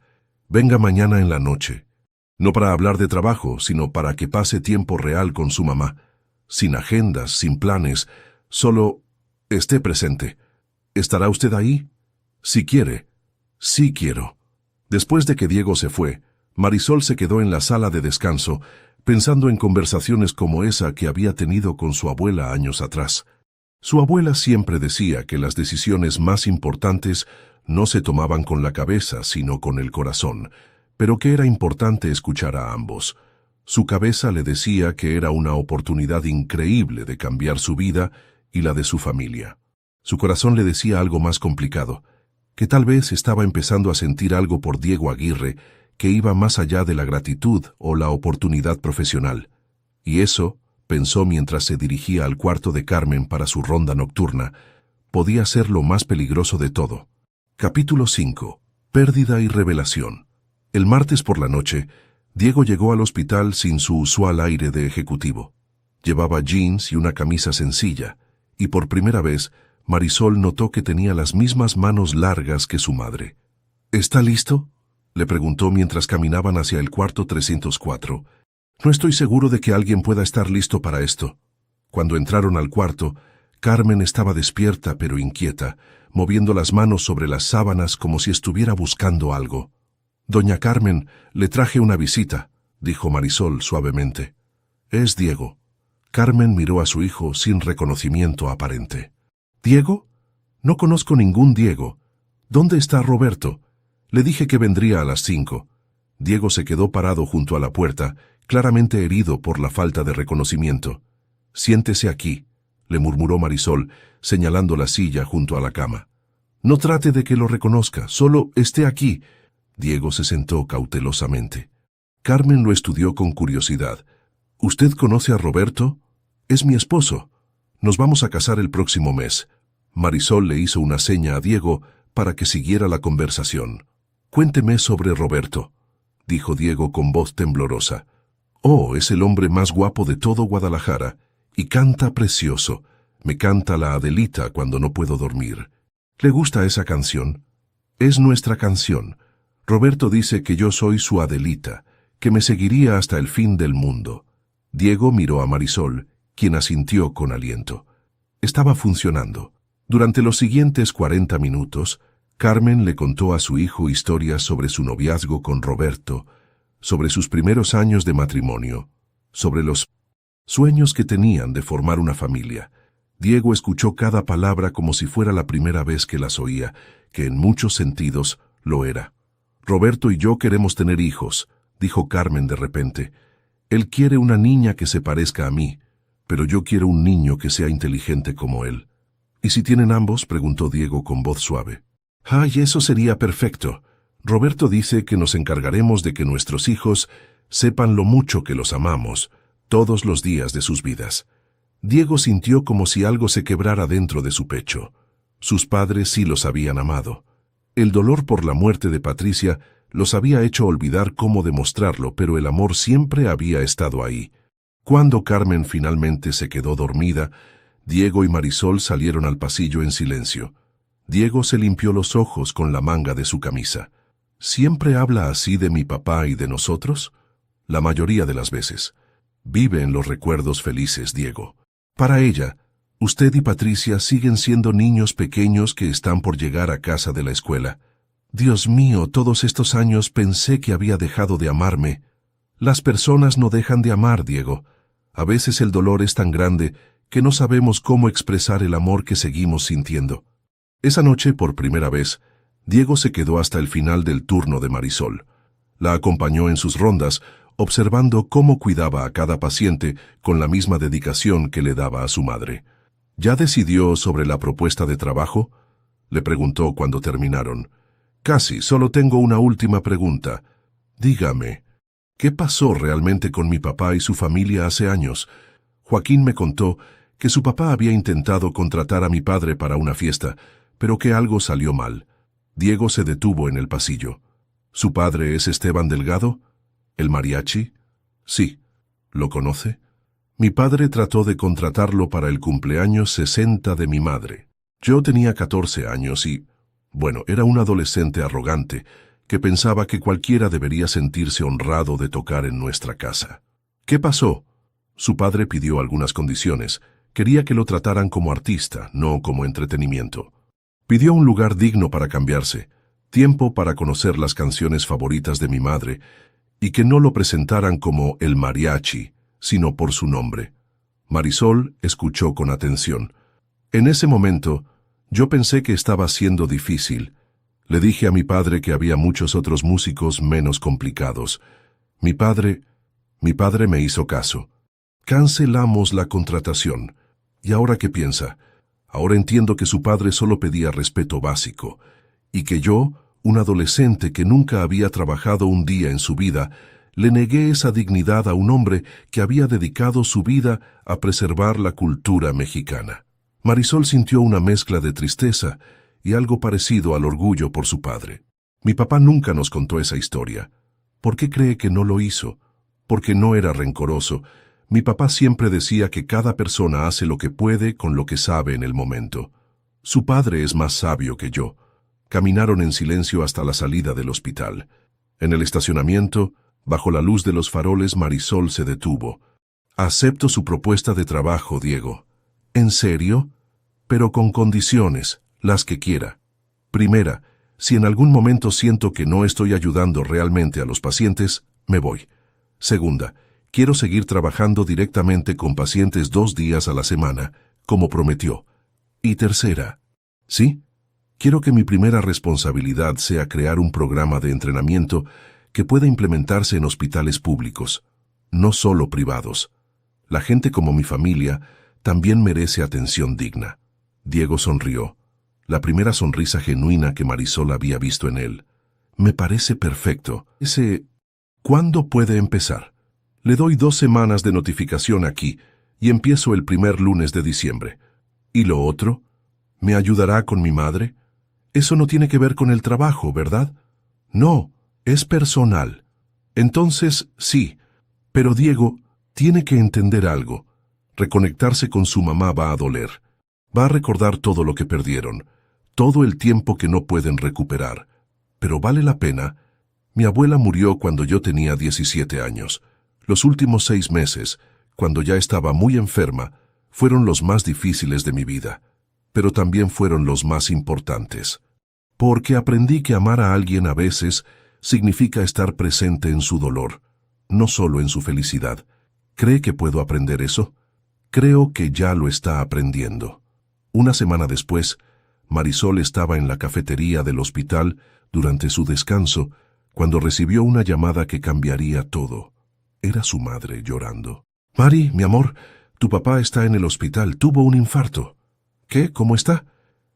Venga mañana en la noche. No para hablar de trabajo, sino para que pase tiempo real con su mamá. Sin agendas, sin planes, solo esté presente. ¿Estará usted ahí? Si quiere. Sí quiero. Después de que Diego se fue, Marisol se quedó en la sala de descanso, pensando en conversaciones como esa que había tenido con su abuela años atrás. Su abuela siempre decía que las decisiones más importantes no se tomaban con la cabeza, sino con el corazón, pero que era importante escuchar a ambos. Su cabeza le decía que era una oportunidad increíble de cambiar su vida y la de su familia. Su corazón le decía algo más complicado, que tal vez estaba empezando a sentir algo por Diego Aguirre que iba más allá de la gratitud o la oportunidad profesional. Y eso, pensó mientras se dirigía al cuarto de Carmen para su ronda nocturna, podía ser lo más peligroso de todo. Capítulo 5. Pérdida y revelación. El martes por la noche, Diego llegó al hospital sin su usual aire de ejecutivo. Llevaba jeans y una camisa sencilla, y por primera vez Marisol notó que tenía las mismas manos largas que su madre. ¿Está listo?, le preguntó mientras caminaban hacia el cuarto 304. No estoy seguro de que alguien pueda estar listo para esto. Cuando entraron al cuarto, Carmen estaba despierta pero inquieta, moviendo las manos sobre las sábanas como si estuviera buscando algo. «Doña Carmen, le traje una visita», dijo Marisol suavemente. «Es Diego». Carmen miró a su hijo sin reconocimiento aparente. «¿Diego? No conozco ningún Diego. ¿Dónde está Roberto? Le dije que vendría a las 5». Diego se quedó parado junto a la puerta, claramente herido por la falta de reconocimiento. «Siéntese aquí», le murmuró Marisol, señalando la silla junto a la cama. «No trate de que lo reconozca, solo esté aquí». Diego se sentó cautelosamente. Carmen lo estudió con curiosidad. ¿Usted conoce a Roberto? Es mi esposo. Nos vamos a casar el próximo mes. Marisol le hizo una seña a Diego para que siguiera la conversación. Cuénteme sobre Roberto, dijo Diego con voz temblorosa. Oh, es el hombre más guapo de todo Guadalajara, y canta precioso. Me canta la Adelita cuando no puedo dormir. ¿Le gusta esa canción? Es nuestra canción. Roberto dice que yo soy su Adelita, que me seguiría hasta el fin del mundo. Diego miró a Marisol, quien asintió con aliento. Estaba funcionando. Durante los siguientes 40 minutos, Carmen le contó a su hijo historias sobre su noviazgo con Roberto, sobre sus primeros años de matrimonio, sobre los sueños que tenían de formar una familia. Diego escuchó cada palabra como si fuera la primera vez que las oía, que en muchos sentidos lo era. Roberto y yo queremos tener hijos, dijo Carmen de repente. Él quiere una niña que se parezca a mí, pero yo quiero un niño que sea inteligente como él. ¿Y si tienen ambos?, preguntó Diego con voz suave. ¡Ay, eso sería perfecto! Roberto dice que nos encargaremos de que nuestros hijos sepan lo mucho que los amamos, todos los días de sus vidas. Diego sintió como si algo se quebrara dentro de su pecho. Sus padres sí los habían amado. El dolor por la muerte de Patricia los había hecho olvidar cómo demostrarlo, pero el amor siempre había estado ahí. Cuando Carmen finalmente se quedó dormida, Diego y Marisol salieron al pasillo en silencio. Diego se limpió los ojos con la manga de su camisa. ¿Siempre habla así de mi papá y de nosotros? La mayoría de las veces. Vive en los recuerdos felices, Diego. Para ella, usted y Patricia siguen siendo niños pequeños que están por llegar a casa de la escuela. Dios mío, todos estos años pensé que había dejado de amarme. Las personas no dejan de amar, Diego. A veces el dolor es tan grande que no sabemos cómo expresar el amor que seguimos sintiendo. Esa noche, por primera vez, Diego se quedó hasta el final del turno de Marisol. La acompañó en sus rondas, observando cómo cuidaba a cada paciente con la misma dedicación que le daba a su madre. ¿Ya decidió sobre la propuesta de trabajo?, le preguntó cuando terminaron. Casi, solo tengo una última pregunta. Dígame, ¿qué pasó realmente con mi papá y su familia hace años? Joaquín me contó que su papá había intentado contratar a mi padre para una fiesta, pero que algo salió mal. Diego se detuvo en el pasillo. ¿Su padre es Esteban Delgado? ¿El mariachi? Sí. ¿Lo conoce? Mi padre trató de contratarlo para el cumpleaños 60 de mi madre. Yo tenía 14 años y, bueno, era un adolescente arrogante que pensaba que cualquiera debería sentirse honrado de tocar en nuestra casa. ¿Qué pasó? Su padre pidió algunas condiciones. Quería que lo trataran como artista, no como entretenimiento. Pidió un lugar digno para cambiarse, tiempo para conocer las canciones favoritas de mi madre, y que no lo presentaran como el mariachi, sino por su nombre. Marisol escuchó con atención. En ese momento, yo pensé que estaba siendo difícil. Le dije a mi padre que había muchos otros músicos menos complicados. Mi padre me hizo caso. Cancelamos la contratación. ¿Y ahora qué piensa? Ahora entiendo que su padre solo pedía respeto básico, y que yo, un adolescente que nunca había trabajado un día en su vida, le negué esa dignidad a un hombre que había dedicado su vida a preservar la cultura mexicana. Marisol sintió una mezcla de tristeza y algo parecido al orgullo por su padre. Mi papá nunca nos contó esa historia. ¿Por qué cree que no lo hizo? Porque no era rencoroso. Mi papá siempre decía que cada persona hace lo que puede con lo que sabe en el momento. Su padre es más sabio que yo. Caminaron en silencio hasta la salida del hospital. En el estacionamiento, bajo la luz de los faroles, Marisol se detuvo. Acepto su propuesta de trabajo, Diego. ¿En serio? Pero con condiciones, las que quiera. Primera, si en algún momento siento que no estoy ayudando realmente a los pacientes, me voy. Segunda, quiero seguir trabajando directamente con pacientes 2 días a la semana, como prometió. Y tercera, ¿sí? Quiero que mi primera responsabilidad sea crear un programa de entrenamiento que pueda implementarse en hospitales públicos, no solo privados. La gente como mi familia también merece atención digna. Diego sonrió, la primera sonrisa genuina que Marisol había visto en él. Me parece perfecto. ¿Cuándo puede empezar? Le doy 2 semanas de notificación aquí y empiezo el primer lunes de diciembre. ¿Y lo otro? ¿Me ayudará con mi madre? Eso no tiene que ver con el trabajo, ¿verdad? No, es personal. Entonces, sí. Pero Diego tiene que entender algo. Reconectarse con su mamá va a doler. Va a recordar todo lo que perdieron, todo el tiempo que no pueden recuperar. Pero vale la pena. Mi abuela murió cuando yo tenía 17 años. Los últimos 6 meses, cuando ya estaba muy enferma, fueron los más difíciles de mi vida, pero también fueron los más importantes. Porque aprendí que amar a alguien a veces significa estar presente en su dolor, no solo en su felicidad. ¿Cree que puedo aprender eso? Creo que ya lo está aprendiendo. Una semana después, Marisol estaba en la cafetería del hospital durante su descanso cuando recibió una llamada que cambiaría todo. Era su madre llorando. «Mari, mi amor, tu papá está en el hospital, tuvo un infarto». «¿Qué? ¿Cómo está?»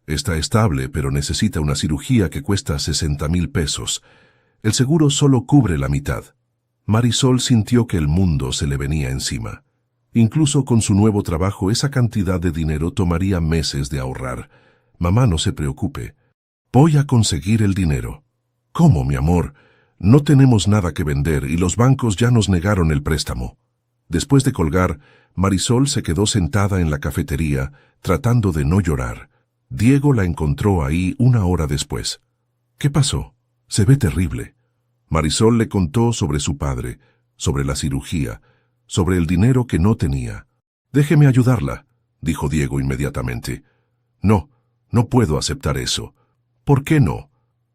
«Está estable, pero necesita una cirugía que cuesta 60,000 pesos. El seguro solo cubre la mitad». Marisol sintió que el mundo se le venía encima. Incluso con su nuevo trabajo, esa cantidad de dinero tomaría meses de ahorrar. «Mamá, no se preocupe. Voy a conseguir el dinero». «¿Cómo, mi amor? No tenemos nada que vender y los bancos ya nos negaron el préstamo». Después de colgar, Marisol se quedó sentada en la cafetería, tratando de no llorar. Diego la encontró ahí 1 hora después. «¿Qué pasó? Se ve terrible». Marisol le contó sobre su padre, sobre la cirugía, sobre el dinero que no tenía. «Déjeme ayudarla», dijo Diego inmediatamente. «No, no puedo aceptar eso». «¿Por qué no?»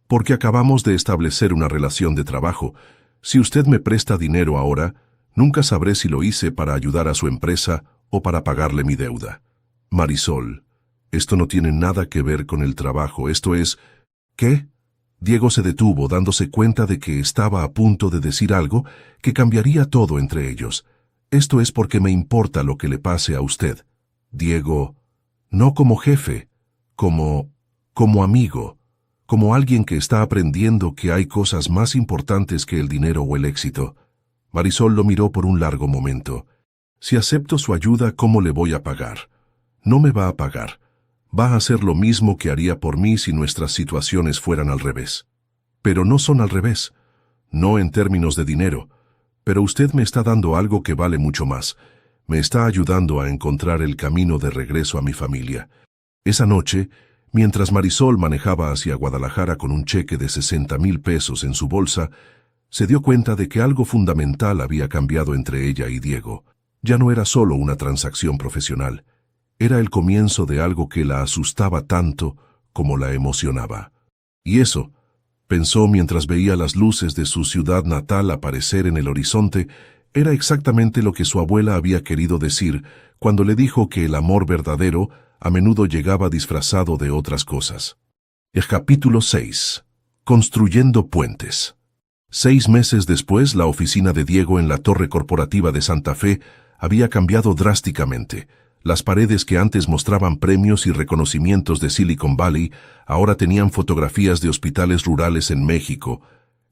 «Porque acabamos de establecer una relación de trabajo. Si usted me presta dinero ahora, nunca sabré si lo hice para ayudar a su empresa o para pagarle mi deuda». «Marisol, esto no tiene nada que ver con el trabajo, esto es...» «¿Qué?» Diego se detuvo, dándose cuenta de que estaba a punto de decir algo que cambiaría todo entre ellos. «Esto es porque me importa lo que le pase a usted». «Diego, no como jefe, como amigo, como alguien que está aprendiendo que hay cosas más importantes que el dinero o el éxito». Marisol lo miró por un largo momento. «Si acepto su ayuda, ¿cómo le voy a pagar?» «No me va a pagar. Va a hacer lo mismo que haría por mí si nuestras situaciones fueran al revés». «Pero no son al revés. No en términos de dinero. Pero usted me está dando algo que vale mucho más. Me está ayudando a encontrar el camino de regreso a mi familia». Esa noche, mientras Marisol manejaba hacia Guadalajara con un cheque de 60,000 pesos en su bolsa, se dio cuenta de que algo fundamental había cambiado entre ella y Diego. Ya no era solo una transacción profesional. Era el comienzo de algo que la asustaba tanto como la emocionaba. Y eso, pensó mientras veía las luces de su ciudad natal aparecer en el horizonte, era exactamente lo que su abuela había querido decir cuando le dijo que el amor verdadero a menudo llegaba disfrazado de otras cosas. El capítulo 6. Construyendo puentes. 6 meses después, la oficina de Diego en la torre corporativa de Santa Fe había cambiado drásticamente. Las paredes que antes mostraban premios y reconocimientos de Silicon Valley ahora tenían fotografías de hospitales rurales en México,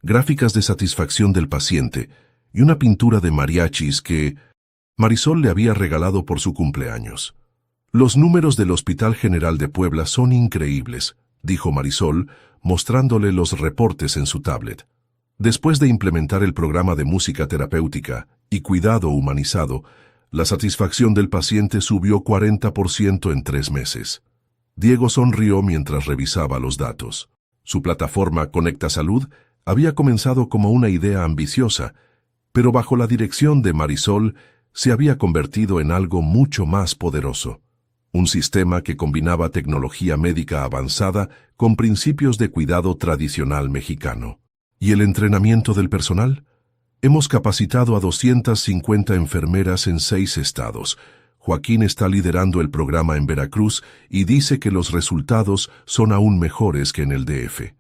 gráficas de satisfacción del paciente y una pintura de mariachis que Marisol le había regalado por su cumpleaños. «Los números del Hospital General de Puebla son increíbles», dijo Marisol, mostrándole los reportes en su tablet. Después de implementar el programa de música terapéutica y cuidado humanizado, la satisfacción del paciente subió 40% en 3 meses. Diego sonrió mientras revisaba los datos. Su plataforma Conecta Salud había comenzado como una idea ambiciosa, pero bajo la dirección de Marisol se había convertido en algo mucho más poderoso. Un sistema que combinaba tecnología médica avanzada con principios de cuidado tradicional mexicano. ¿Y el entrenamiento del personal? Hemos capacitado a 250 enfermeras en 6 estados. Joaquín está liderando el programa en Veracruz y dice que los resultados son aún mejores que en el DF.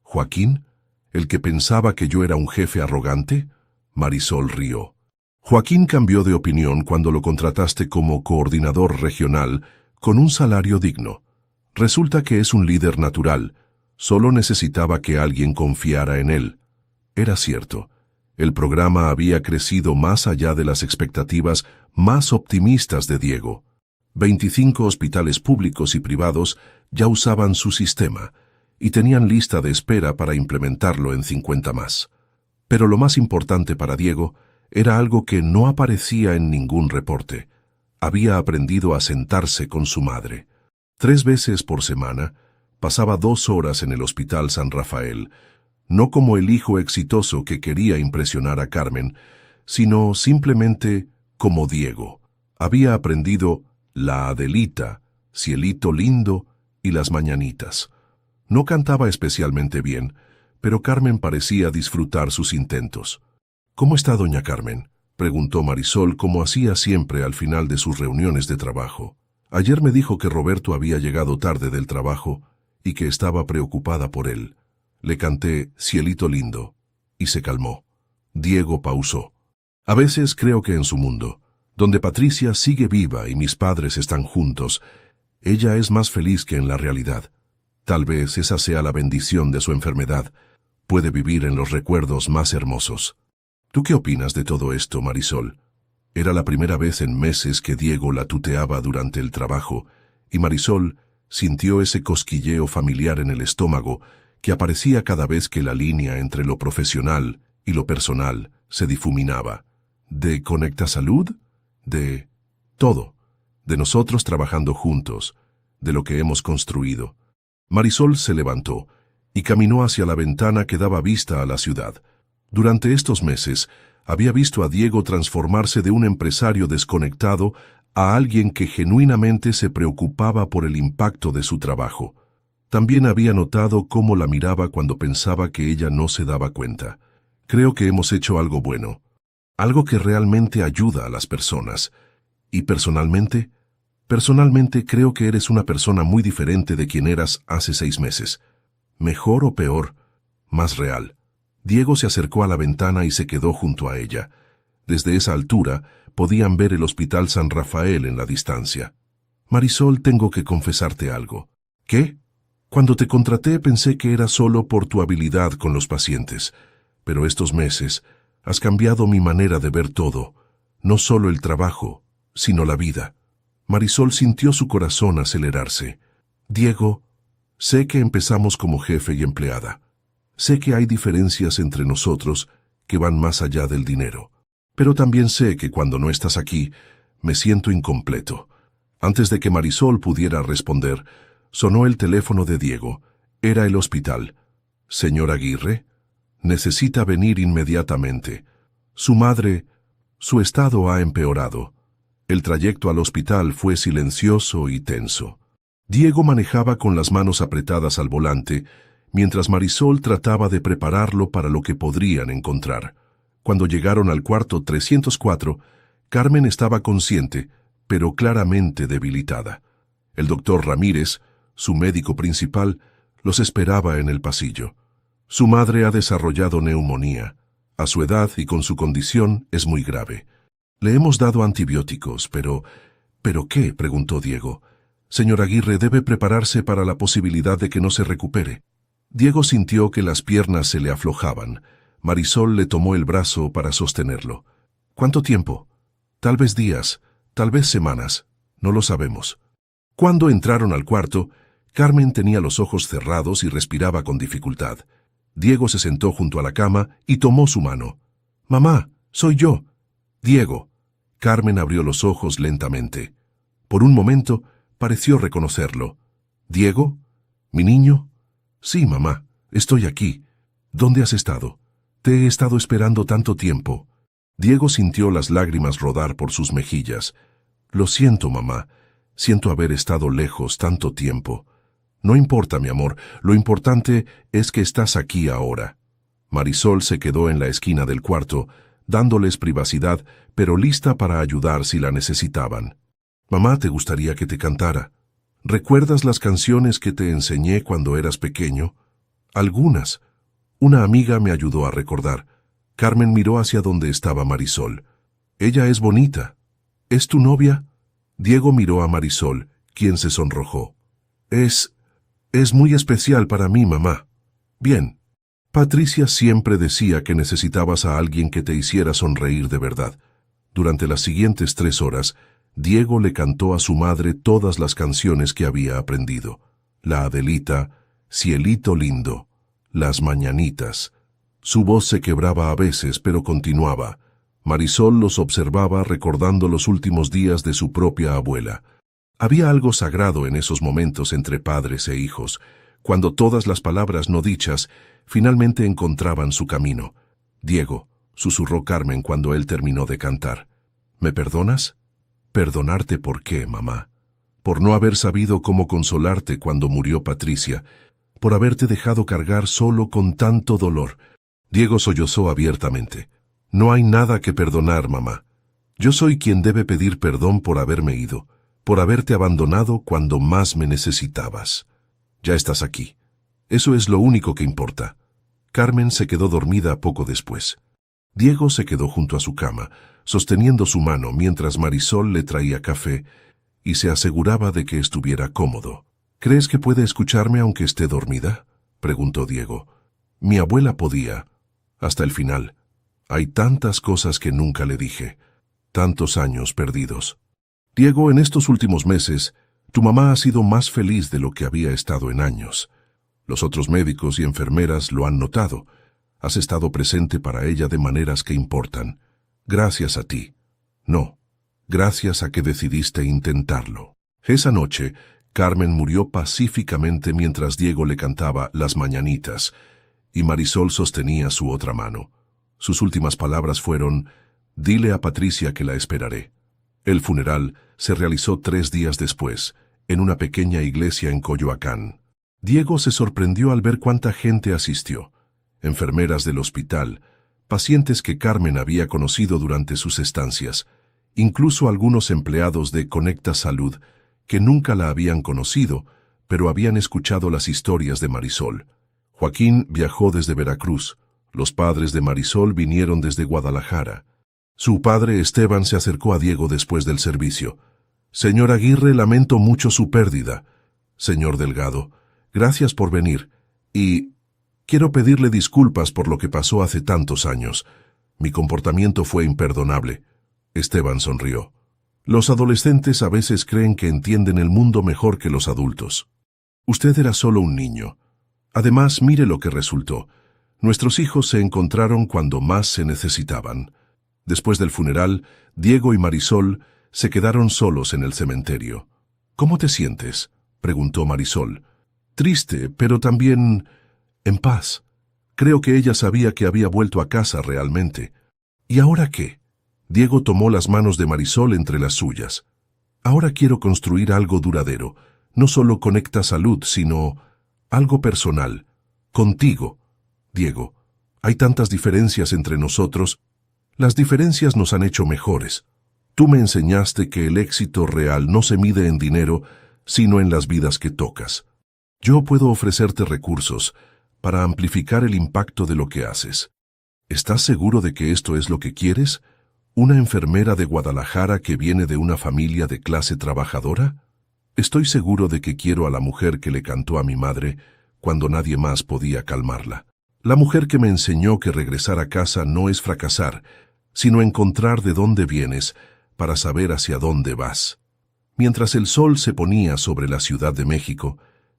¿Joaquín? ¿El que pensaba que yo era un jefe arrogante? Marisol rió. Joaquín cambió de opinión cuando lo contrataste como coordinador regional con un salario digno. Resulta que es un líder natural. Solo necesitaba que alguien confiara en él. Era cierto. El programa había crecido más allá de las expectativas más optimistas de Diego. 25 hospitales públicos y privados ya usaban su sistema y tenían lista de espera para implementarlo en 50 más. Pero lo más importante para Diego era algo que no aparecía en ningún reporte. Había aprendido a sentarse con su madre. 3 veces por semana pasaba 2 horas en el Hospital San Rafael, no como el hijo exitoso que quería impresionar a Carmen, sino simplemente como Diego. Había aprendido la Adelita, Cielito lindo y las mañanitas. No cantaba especialmente bien, pero Carmen parecía disfrutar sus intentos. «¿Cómo está doña Carmen?», preguntó Marisol como hacía siempre al final de sus reuniones de trabajo. «Ayer me dijo que Roberto había llegado tarde del trabajo y que estaba preocupada por él». Le canté «Cielito lindo» y se calmó. Diego pausó. «A veces creo que en su mundo, donde Patricia sigue viva y mis padres están juntos, ella es más feliz que en la realidad. Tal vez esa sea la bendición de su enfermedad. Puede vivir en los recuerdos más hermosos». «¿Tú qué opinas de todo esto, Marisol?». Era la primera vez en meses que Diego la tuteaba durante el trabajo, y Marisol sintió ese cosquilleo familiar en el estómago que aparecía cada vez que la línea entre lo profesional y lo personal se difuminaba. ¿De Conecta Salud? De todo. De nosotros trabajando juntos, de lo que hemos construido. Marisol se levantó y caminó hacia la ventana que daba vista a la ciudad. Durante estos meses, había visto a Diego transformarse de un empresario desconectado a alguien que genuinamente se preocupaba por el impacto de su trabajo. También había notado cómo la miraba cuando pensaba que ella no se daba cuenta. «Creo que hemos hecho algo bueno, algo que realmente ayuda a las personas. Y personalmente creo que eres una persona muy diferente de quien eras hace 6 meses. Mejor o peor, más real». Diego se acercó a la ventana y se quedó junto a ella. Desde esa altura podían ver el Hospital San Rafael en la distancia. «Marisol, tengo que confesarte algo». «¿Qué?». «Cuando te contraté pensé que era solo por tu habilidad con los pacientes, pero estos meses has cambiado mi manera de ver todo, no solo el trabajo, sino la vida». Marisol sintió su corazón acelerarse. «Diego, sé que empezamos como jefe y empleada. Sé que hay diferencias entre nosotros que van más allá del dinero. Pero también sé que cuando no estás aquí, me siento incompleto». Antes de que Marisol pudiera responder, sonó el teléfono de Diego. Era el hospital. «Señor Aguirre, necesita venir inmediatamente. Su madre, su estado ha empeorado». El trayecto al hospital fue silencioso y tenso. Diego manejaba con las manos apretadas al volante, mientras Marisol trataba de prepararlo para lo que podrían encontrar. Cuando llegaron al cuarto 304, Carmen estaba consciente, pero claramente debilitada. El doctor Ramírez, su médico principal, los esperaba en el pasillo. Su madre ha desarrollado neumonía. A su edad y con su condición es muy grave. Le hemos dado antibióticos, pero... ¿Pero qué?, preguntó Diego. «Señor Aguirre, debe prepararse para la posibilidad de que no se recupere». Diego sintió que las piernas se le aflojaban. Marisol le tomó el brazo para sostenerlo. «¿Cuánto tiempo?». «Tal vez días, tal vez semanas, no lo sabemos». Cuando entraron al cuarto, Carmen tenía los ojos cerrados y respiraba con dificultad. Diego se sentó junto a la cama y tomó su mano. «Mamá, soy yo». «Diego». Carmen abrió los ojos lentamente. Por un momento pareció reconocerlo. «¿Diego? ¿Mi niño?». «Sí, mamá, estoy aquí. ¿Dónde has estado? Te he estado esperando tanto tiempo». Diego sintió las lágrimas rodar por sus mejillas. «Lo siento, mamá. Siento haber estado lejos tanto tiempo». «No importa, mi amor. Lo importante es que estás aquí ahora». Marisol se quedó en la esquina del cuarto, dándoles privacidad, pero lista para ayudar si la necesitaban. «Mamá, ¿te gustaría que te cantara? ¿Recuerdas las canciones que te enseñé cuando eras pequeño?». «Algunas». Una amiga me ayudó a recordar. Carmen miró hacia donde estaba Marisol. «Ella es bonita. ¿Es tu novia?». Diego miró a Marisol, quien se sonrojó. Es muy especial para mí, mamá». «Bien. Patricia siempre decía que necesitabas a alguien que te hiciera sonreír de verdad. Durante las siguientes 3 horas, Diego le cantó a su madre todas las canciones que había aprendido. La Adelita, Cielito lindo, Las mañanitas. Su voz se quebraba a veces, pero continuaba. Marisol los observaba recordando los últimos días de su propia abuela. Había algo sagrado en esos momentos entre padres e hijos, cuando todas las palabras no dichas finalmente encontraban su camino. «Diego», susurró Carmen cuando él terminó de cantar. «¿Me perdonas?» «¿Perdonarte por qué, mamá?» «Por no haber sabido cómo consolarte cuando murió Patricia, por haberte dejado cargar solo con tanto dolor». Diego sollozó abiertamente. «No hay nada que perdonar, mamá. Yo soy quien debe pedir perdón por haberme ido, por haberte abandonado cuando más me necesitabas. Ya estás aquí. Eso es lo único que importa». Carmen se quedó dormida poco después. Diego se quedó junto a su cama, sosteniendo su mano mientras Marisol le traía café y se aseguraba de que estuviera cómodo. «¿Crees que puede escucharme aunque esté dormida?», preguntó Diego. «Mi abuela podía. Hasta el final. Hay tantas cosas que nunca le dije. Tantos años perdidos. Diego, en estos últimos meses, tu mamá ha sido más feliz de lo que había estado en años. Los otros médicos y enfermeras lo han notado. Has estado presente para ella de maneras que importan. Gracias a ti. No, gracias a que decidiste intentarlo». Esa noche, Carmen murió pacíficamente mientras Diego le cantaba Las mañanitas, y Marisol sostenía su otra mano. Sus últimas palabras fueron: «Dile a Patricia que la esperaré». El funeral se realizó 3 días después, en una pequeña iglesia en Coyoacán. Diego se sorprendió al ver cuánta gente asistió. Enfermeras del hospital, pacientes que Carmen había conocido durante sus estancias, incluso algunos empleados de Conecta Salud que nunca la habían conocido, pero habían escuchado las historias de Marisol. Joaquín viajó desde Veracruz. Los padres de Marisol vinieron desde Guadalajara. Su padre Esteban se acercó a Diego después del servicio. «Señor Aguirre, lamento mucho su pérdida. Señor Delgado, gracias por venir. Y quiero pedirle disculpas por lo que pasó hace tantos años. Mi comportamiento fue imperdonable». Esteban sonrió. «Los adolescentes a veces creen que entienden el mundo mejor que los adultos. Usted era solo un niño. Además, mire lo que resultó. Nuestros hijos se encontraron cuando más se necesitaban». Después del funeral, Diego y Marisol se quedaron solos en el cementerio. «¿Cómo te sientes?», preguntó Marisol. «Triste, pero también en paz. Creo que ella sabía que había vuelto a casa realmente». «¿Y ahora qué?». Diego tomó las manos de Marisol entre las suyas. «Ahora quiero construir algo duradero. No solo Conecta Salud, sino algo personal. Contigo. Diego, hay tantas diferencias entre nosotros. Las diferencias nos han hecho mejores. Tú me enseñaste que el éxito real no se mide en dinero, sino en las vidas que tocas. Yo puedo ofrecerte recursos para amplificar el impacto de lo que haces. ¿Estás seguro de que esto es lo que quieres? ¿Una enfermera de Guadalajara que viene de una familia de clase trabajadora? Estoy seguro de que quiero a la mujer que le cantó a mi madre cuando nadie más podía calmarla. La mujer que me enseñó que regresar a casa no es fracasar, sino encontrar de dónde vienes para saber hacia dónde vas». Mientras el sol se ponía sobre la Ciudad de México,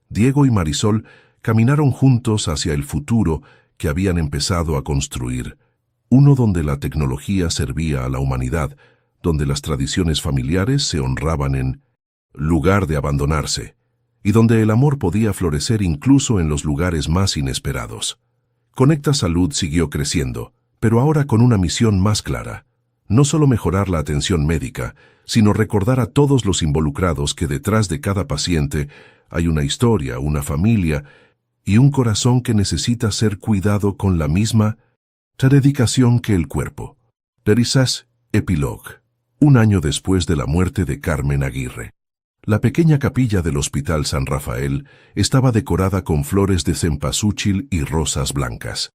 Diego y Marisol caminaron juntos hacia el futuro que habían empezado a construir. Uno donde la tecnología servía a la humanidad, donde las tradiciones familiares se honraban en lugar de abandonarse, y donde el amor podía florecer incluso en los lugares más inesperados. Conecta Salud siguió creciendo, pero ahora con una misión más clara. No solo mejorar la atención médica, sino recordar a todos los involucrados que detrás de cada paciente hay una historia, una familia y un corazón que necesita ser cuidado con la misma dedicación que el cuerpo. Terisas Epilogue. 1 año después de la muerte de Carmen Aguirre. La pequeña capilla del Hospital San Rafael estaba decorada con flores de cempasúchil y rosas blancas.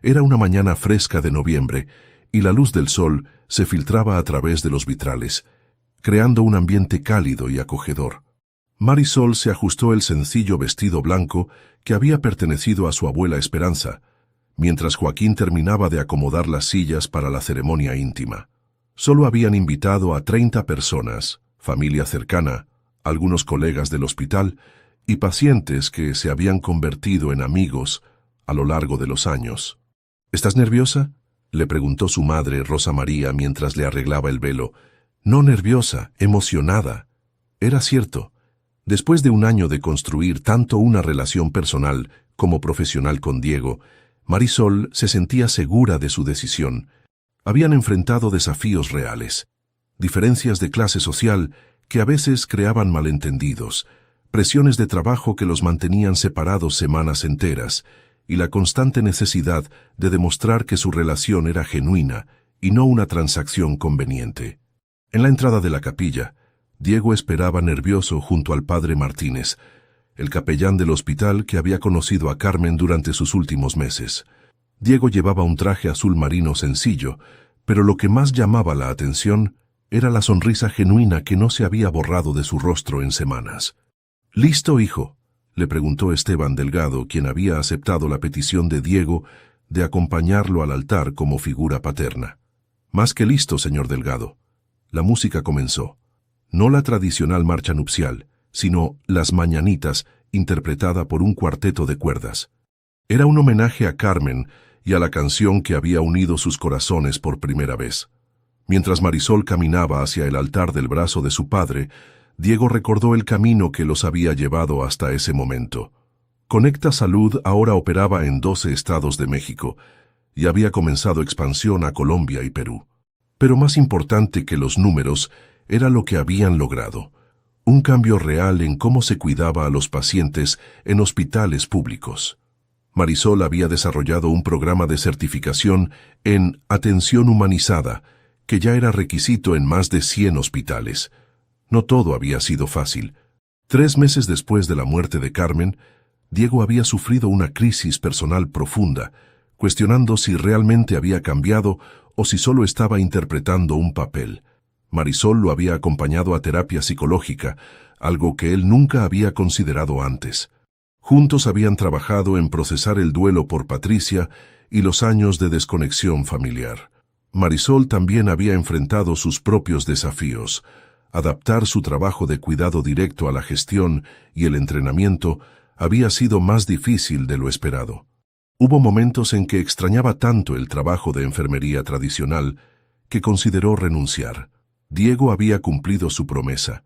Era una mañana fresca de noviembre y la luz del sol se filtraba a través de los vitrales, creando un ambiente cálido y acogedor. Marisol se ajustó el sencillo vestido blanco que había pertenecido a su abuela Esperanza, mientras Joaquín terminaba de acomodar las sillas para la ceremonia íntima. Solo habían invitado a 30 personas, familia cercana, algunos colegas del hospital y pacientes que se habían convertido en amigos a lo largo de los años. ¿Estás nerviosa?, le preguntó su madre, Rosa María, mientras le arreglaba el velo. No nerviosa, emocionada. Era cierto. Después de un año de construir tanto una relación personal como profesional con Diego, Marisol se sentía segura de su decisión. Habían enfrentado desafíos reales, diferencias de clase social que a veces creaban malentendidos, presiones de trabajo que los mantenían separados semanas enteras, y la constante necesidad de demostrar que su relación era genuina y no una transacción conveniente. En la entrada de la capilla, Diego esperaba nervioso junto al padre Martínez, el capellán del hospital que había conocido a Carmen durante sus últimos meses. Diego llevaba un traje azul marino sencillo, pero lo que más llamaba la atención era la sonrisa genuina que no se había borrado de su rostro en semanas. «¿Listo, hijo?», le preguntó Esteban Delgado, quien había aceptado la petición de Diego de acompañarlo al altar como figura paterna. «Más que listo, señor Delgado». La música comenzó. No la tradicional marcha nupcial, sino Las Mañanitas, interpretada por un cuarteto de cuerdas. Era un homenaje a Carmen y a la canción que había unido sus corazones por primera vez. Mientras Marisol caminaba hacia el altar del brazo de su padre, Diego recordó el camino que los había llevado hasta ese momento. Conecta Salud ahora operaba en 12 estados de México y había comenzado expansión a Colombia y Perú. Pero más importante que los números era lo que habían logrado. Un cambio real en cómo se cuidaba a los pacientes en hospitales públicos. Marisol había desarrollado un programa de certificación en atención humanizada, que ya era requisito en más de 100 hospitales. No todo había sido fácil. 3 meses después de la muerte de Carmen, Diego había sufrido una crisis personal profunda, cuestionando si realmente había cambiado o si solo estaba interpretando un papel. Marisol lo había acompañado a terapia psicológica, algo que él nunca había considerado antes. Juntos habían trabajado en procesar el duelo por Patricia y los años de desconexión familiar. Marisol también había enfrentado sus propios desafíos. Adaptar su trabajo de cuidado directo a la gestión y el entrenamiento había sido más difícil de lo esperado. Hubo momentos en que extrañaba tanto el trabajo de enfermería tradicional que consideró renunciar. Diego había cumplido su promesa.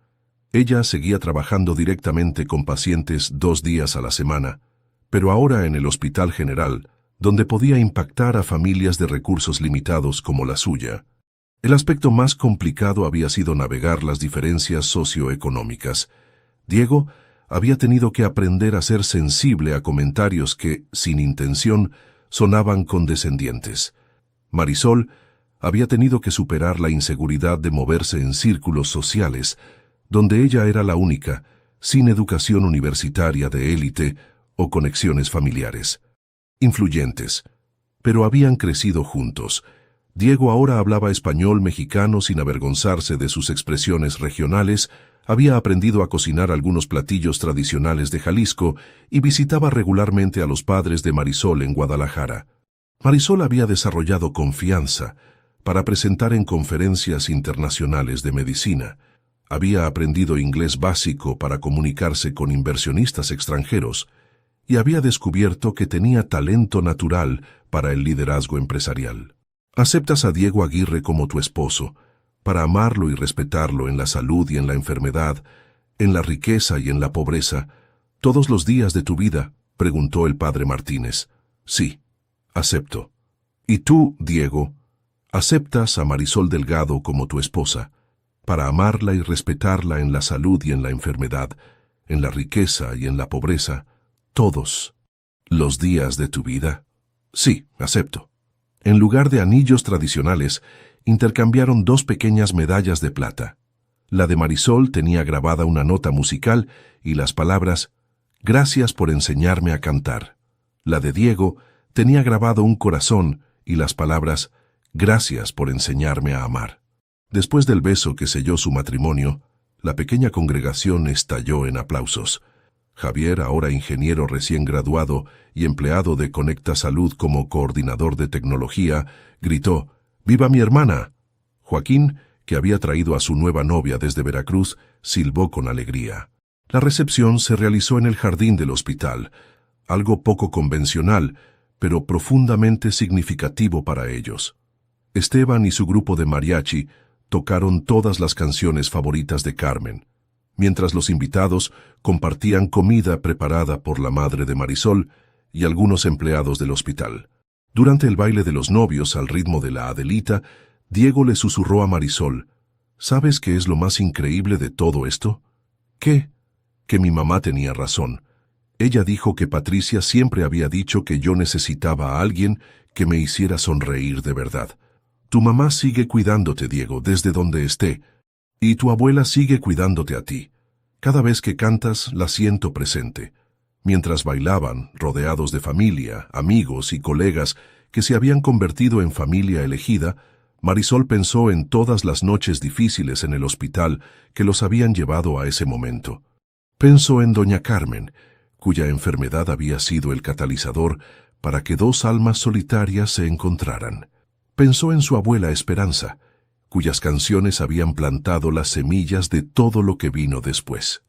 Ella seguía trabajando directamente con pacientes 2 días a la semana, pero ahora en el Hospital General, donde podía impactar a familias de recursos limitados como la suya. El aspecto más complicado había sido navegar las diferencias socioeconómicas. Diego había tenido que aprender a ser sensible a comentarios que, sin intención, sonaban condescendientes. Marisol había tenido que superar la inseguridad de moverse en círculos sociales, donde ella era la única, sin educación universitaria de élite o conexiones familiares. Influyentes, pero habían crecido juntos. Diego ahora hablaba español mexicano sin avergonzarse de sus expresiones regionales, había aprendido a cocinar algunos platillos tradicionales de Jalisco y visitaba regularmente a los padres de Marisol en Guadalajara. Marisol había desarrollado confianza para presentar en conferencias internacionales de medicina. Había aprendido inglés básico para comunicarse con inversionistas extranjeros y había descubierto que tenía talento natural para el liderazgo empresarial. Aceptas a Diego Aguirre como tu esposo, para amarlo y respetarlo en la salud y en la enfermedad, en la riqueza y en la pobreza, todos los días de tu vida, preguntó el padre Martínez. Sí, acepto. ¿Y tú, Diego, aceptas a Marisol Delgado como tu esposa, para amarla y respetarla en la salud y en la enfermedad, en la riqueza y en la pobreza, todos los días de tu vida? Sí, acepto. En lugar de anillos tradicionales, intercambiaron 2 pequeñas medallas de plata. La de Marisol tenía grabada una nota musical y las palabras «Gracias por enseñarme a cantar». La de Diego tenía grabado un corazón y las palabras «Gracias por enseñarme a amar». Después del beso que selló su matrimonio, la pequeña congregación estalló en aplausos. Javier, ahora ingeniero recién graduado y empleado de Conecta Salud como coordinador de tecnología, gritó: ¡Viva mi hermana! Joaquín, que había traído a su nueva novia desde Veracruz, silbó con alegría. La recepción se realizó en el jardín del hospital, algo poco convencional, pero profundamente significativo para ellos. Esteban y su grupo de mariachi tocaron todas las canciones favoritas de Carmen, mientras los invitados compartían comida preparada por la madre de Marisol y algunos empleados del hospital. Durante el baile de los novios al ritmo de la Adelita, Diego le susurró a Marisol: ¿sabes qué es lo más increíble de todo esto? ¿Qué? Que mi mamá tenía razón. Ella dijo que Patricia siempre había dicho que yo necesitaba a alguien que me hiciera sonreír de verdad. Tu mamá sigue cuidándote, Diego, desde donde esté, y tu abuela sigue cuidándote a ti. Cada vez que cantas, la siento presente. Mientras bailaban, rodeados de familia, amigos y colegas que se habían convertido en familia elegida, Marisol pensó en todas las noches difíciles en el hospital que los habían llevado a ese momento. Pensó en doña Carmen, cuya enfermedad había sido el catalizador para que dos almas solitarias se encontraran. Pensó en su abuela Esperanza, cuyas canciones habían plantado las semillas de todo lo que vino después.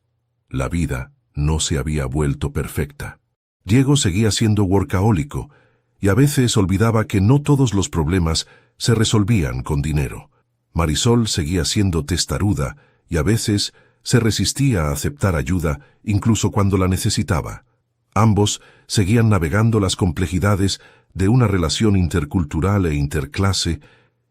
La vida no se había vuelto perfecta. Diego seguía siendo workahólico y a veces olvidaba que no todos los problemas se resolvían con dinero. Marisol seguía siendo testaruda y a veces se resistía a aceptar ayuda incluso cuando la necesitaba. Ambos seguían navegando las complejidades de una relación intercultural e interclase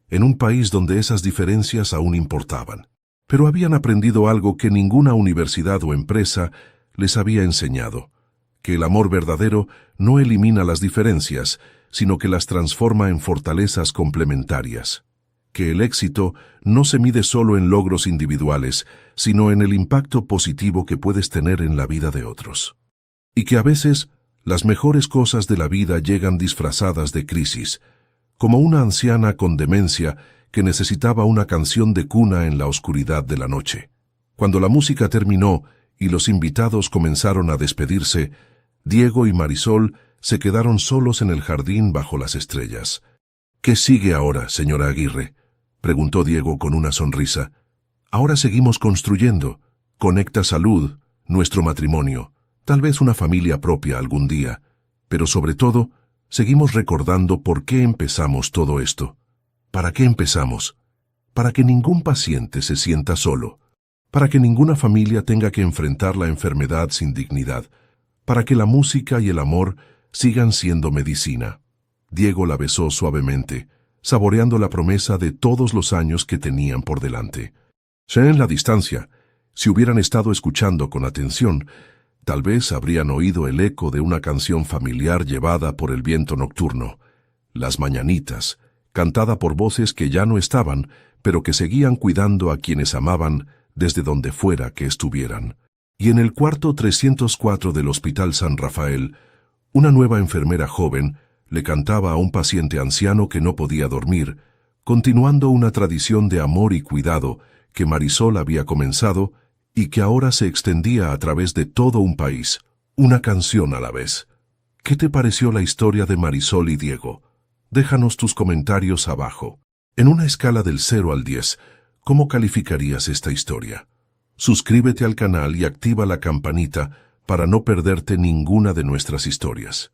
en un país donde esas diferencias aún importaban. Pero habían aprendido algo que ninguna universidad o empresa les había enseñado: que el amor verdadero no elimina las diferencias, sino que las transforma en fortalezas complementarias. Que el éxito no se mide solo en logros individuales, sino en el impacto positivo que puedes tener en la vida de otros. Y que a veces las mejores cosas de la vida llegan disfrazadas de crisis, como una anciana con demencia que necesitaba una canción de cuna en la oscuridad de la noche. Cuando la música terminó y los invitados comenzaron a despedirse, Diego y Marisol se quedaron solos en el jardín bajo las estrellas. ¿Qué sigue ahora, señora Aguirre?, preguntó Diego con una sonrisa. Ahora seguimos construyendo. Conecta Salud, nuestro matrimonio, tal vez una familia propia algún día, pero sobre todo, seguimos recordando por qué empezamos todo esto. ¿Para qué empezamos? Para que ningún paciente se sienta solo, para que ninguna familia tenga que enfrentar la enfermedad sin dignidad, para que la música y el amor sigan siendo medicina. Diego la besó suavemente, saboreando la promesa de todos los años que tenían por delante. Ya en la distancia, si hubieran estado escuchando con atención, tal vez habrían oído el eco de una canción familiar llevada por el viento nocturno, Las Mañanitas, cantada por voces que ya no estaban, pero que seguían cuidando a quienes amaban desde donde fuera que estuvieran. Y en el cuarto 304 del Hospital San Rafael, una nueva enfermera joven le cantaba a un paciente anciano que no podía dormir, continuando una tradición de amor y cuidado que Marisol había comenzado y que ahora se extendía a través de todo un país, una canción a la vez. ¿Qué te pareció la historia de Marisol y Diego? Déjanos tus comentarios abajo. En una escala del 0 al 10, ¿cómo calificarías esta historia? Suscríbete al canal y activa la campanita para no perderte ninguna de nuestras historias.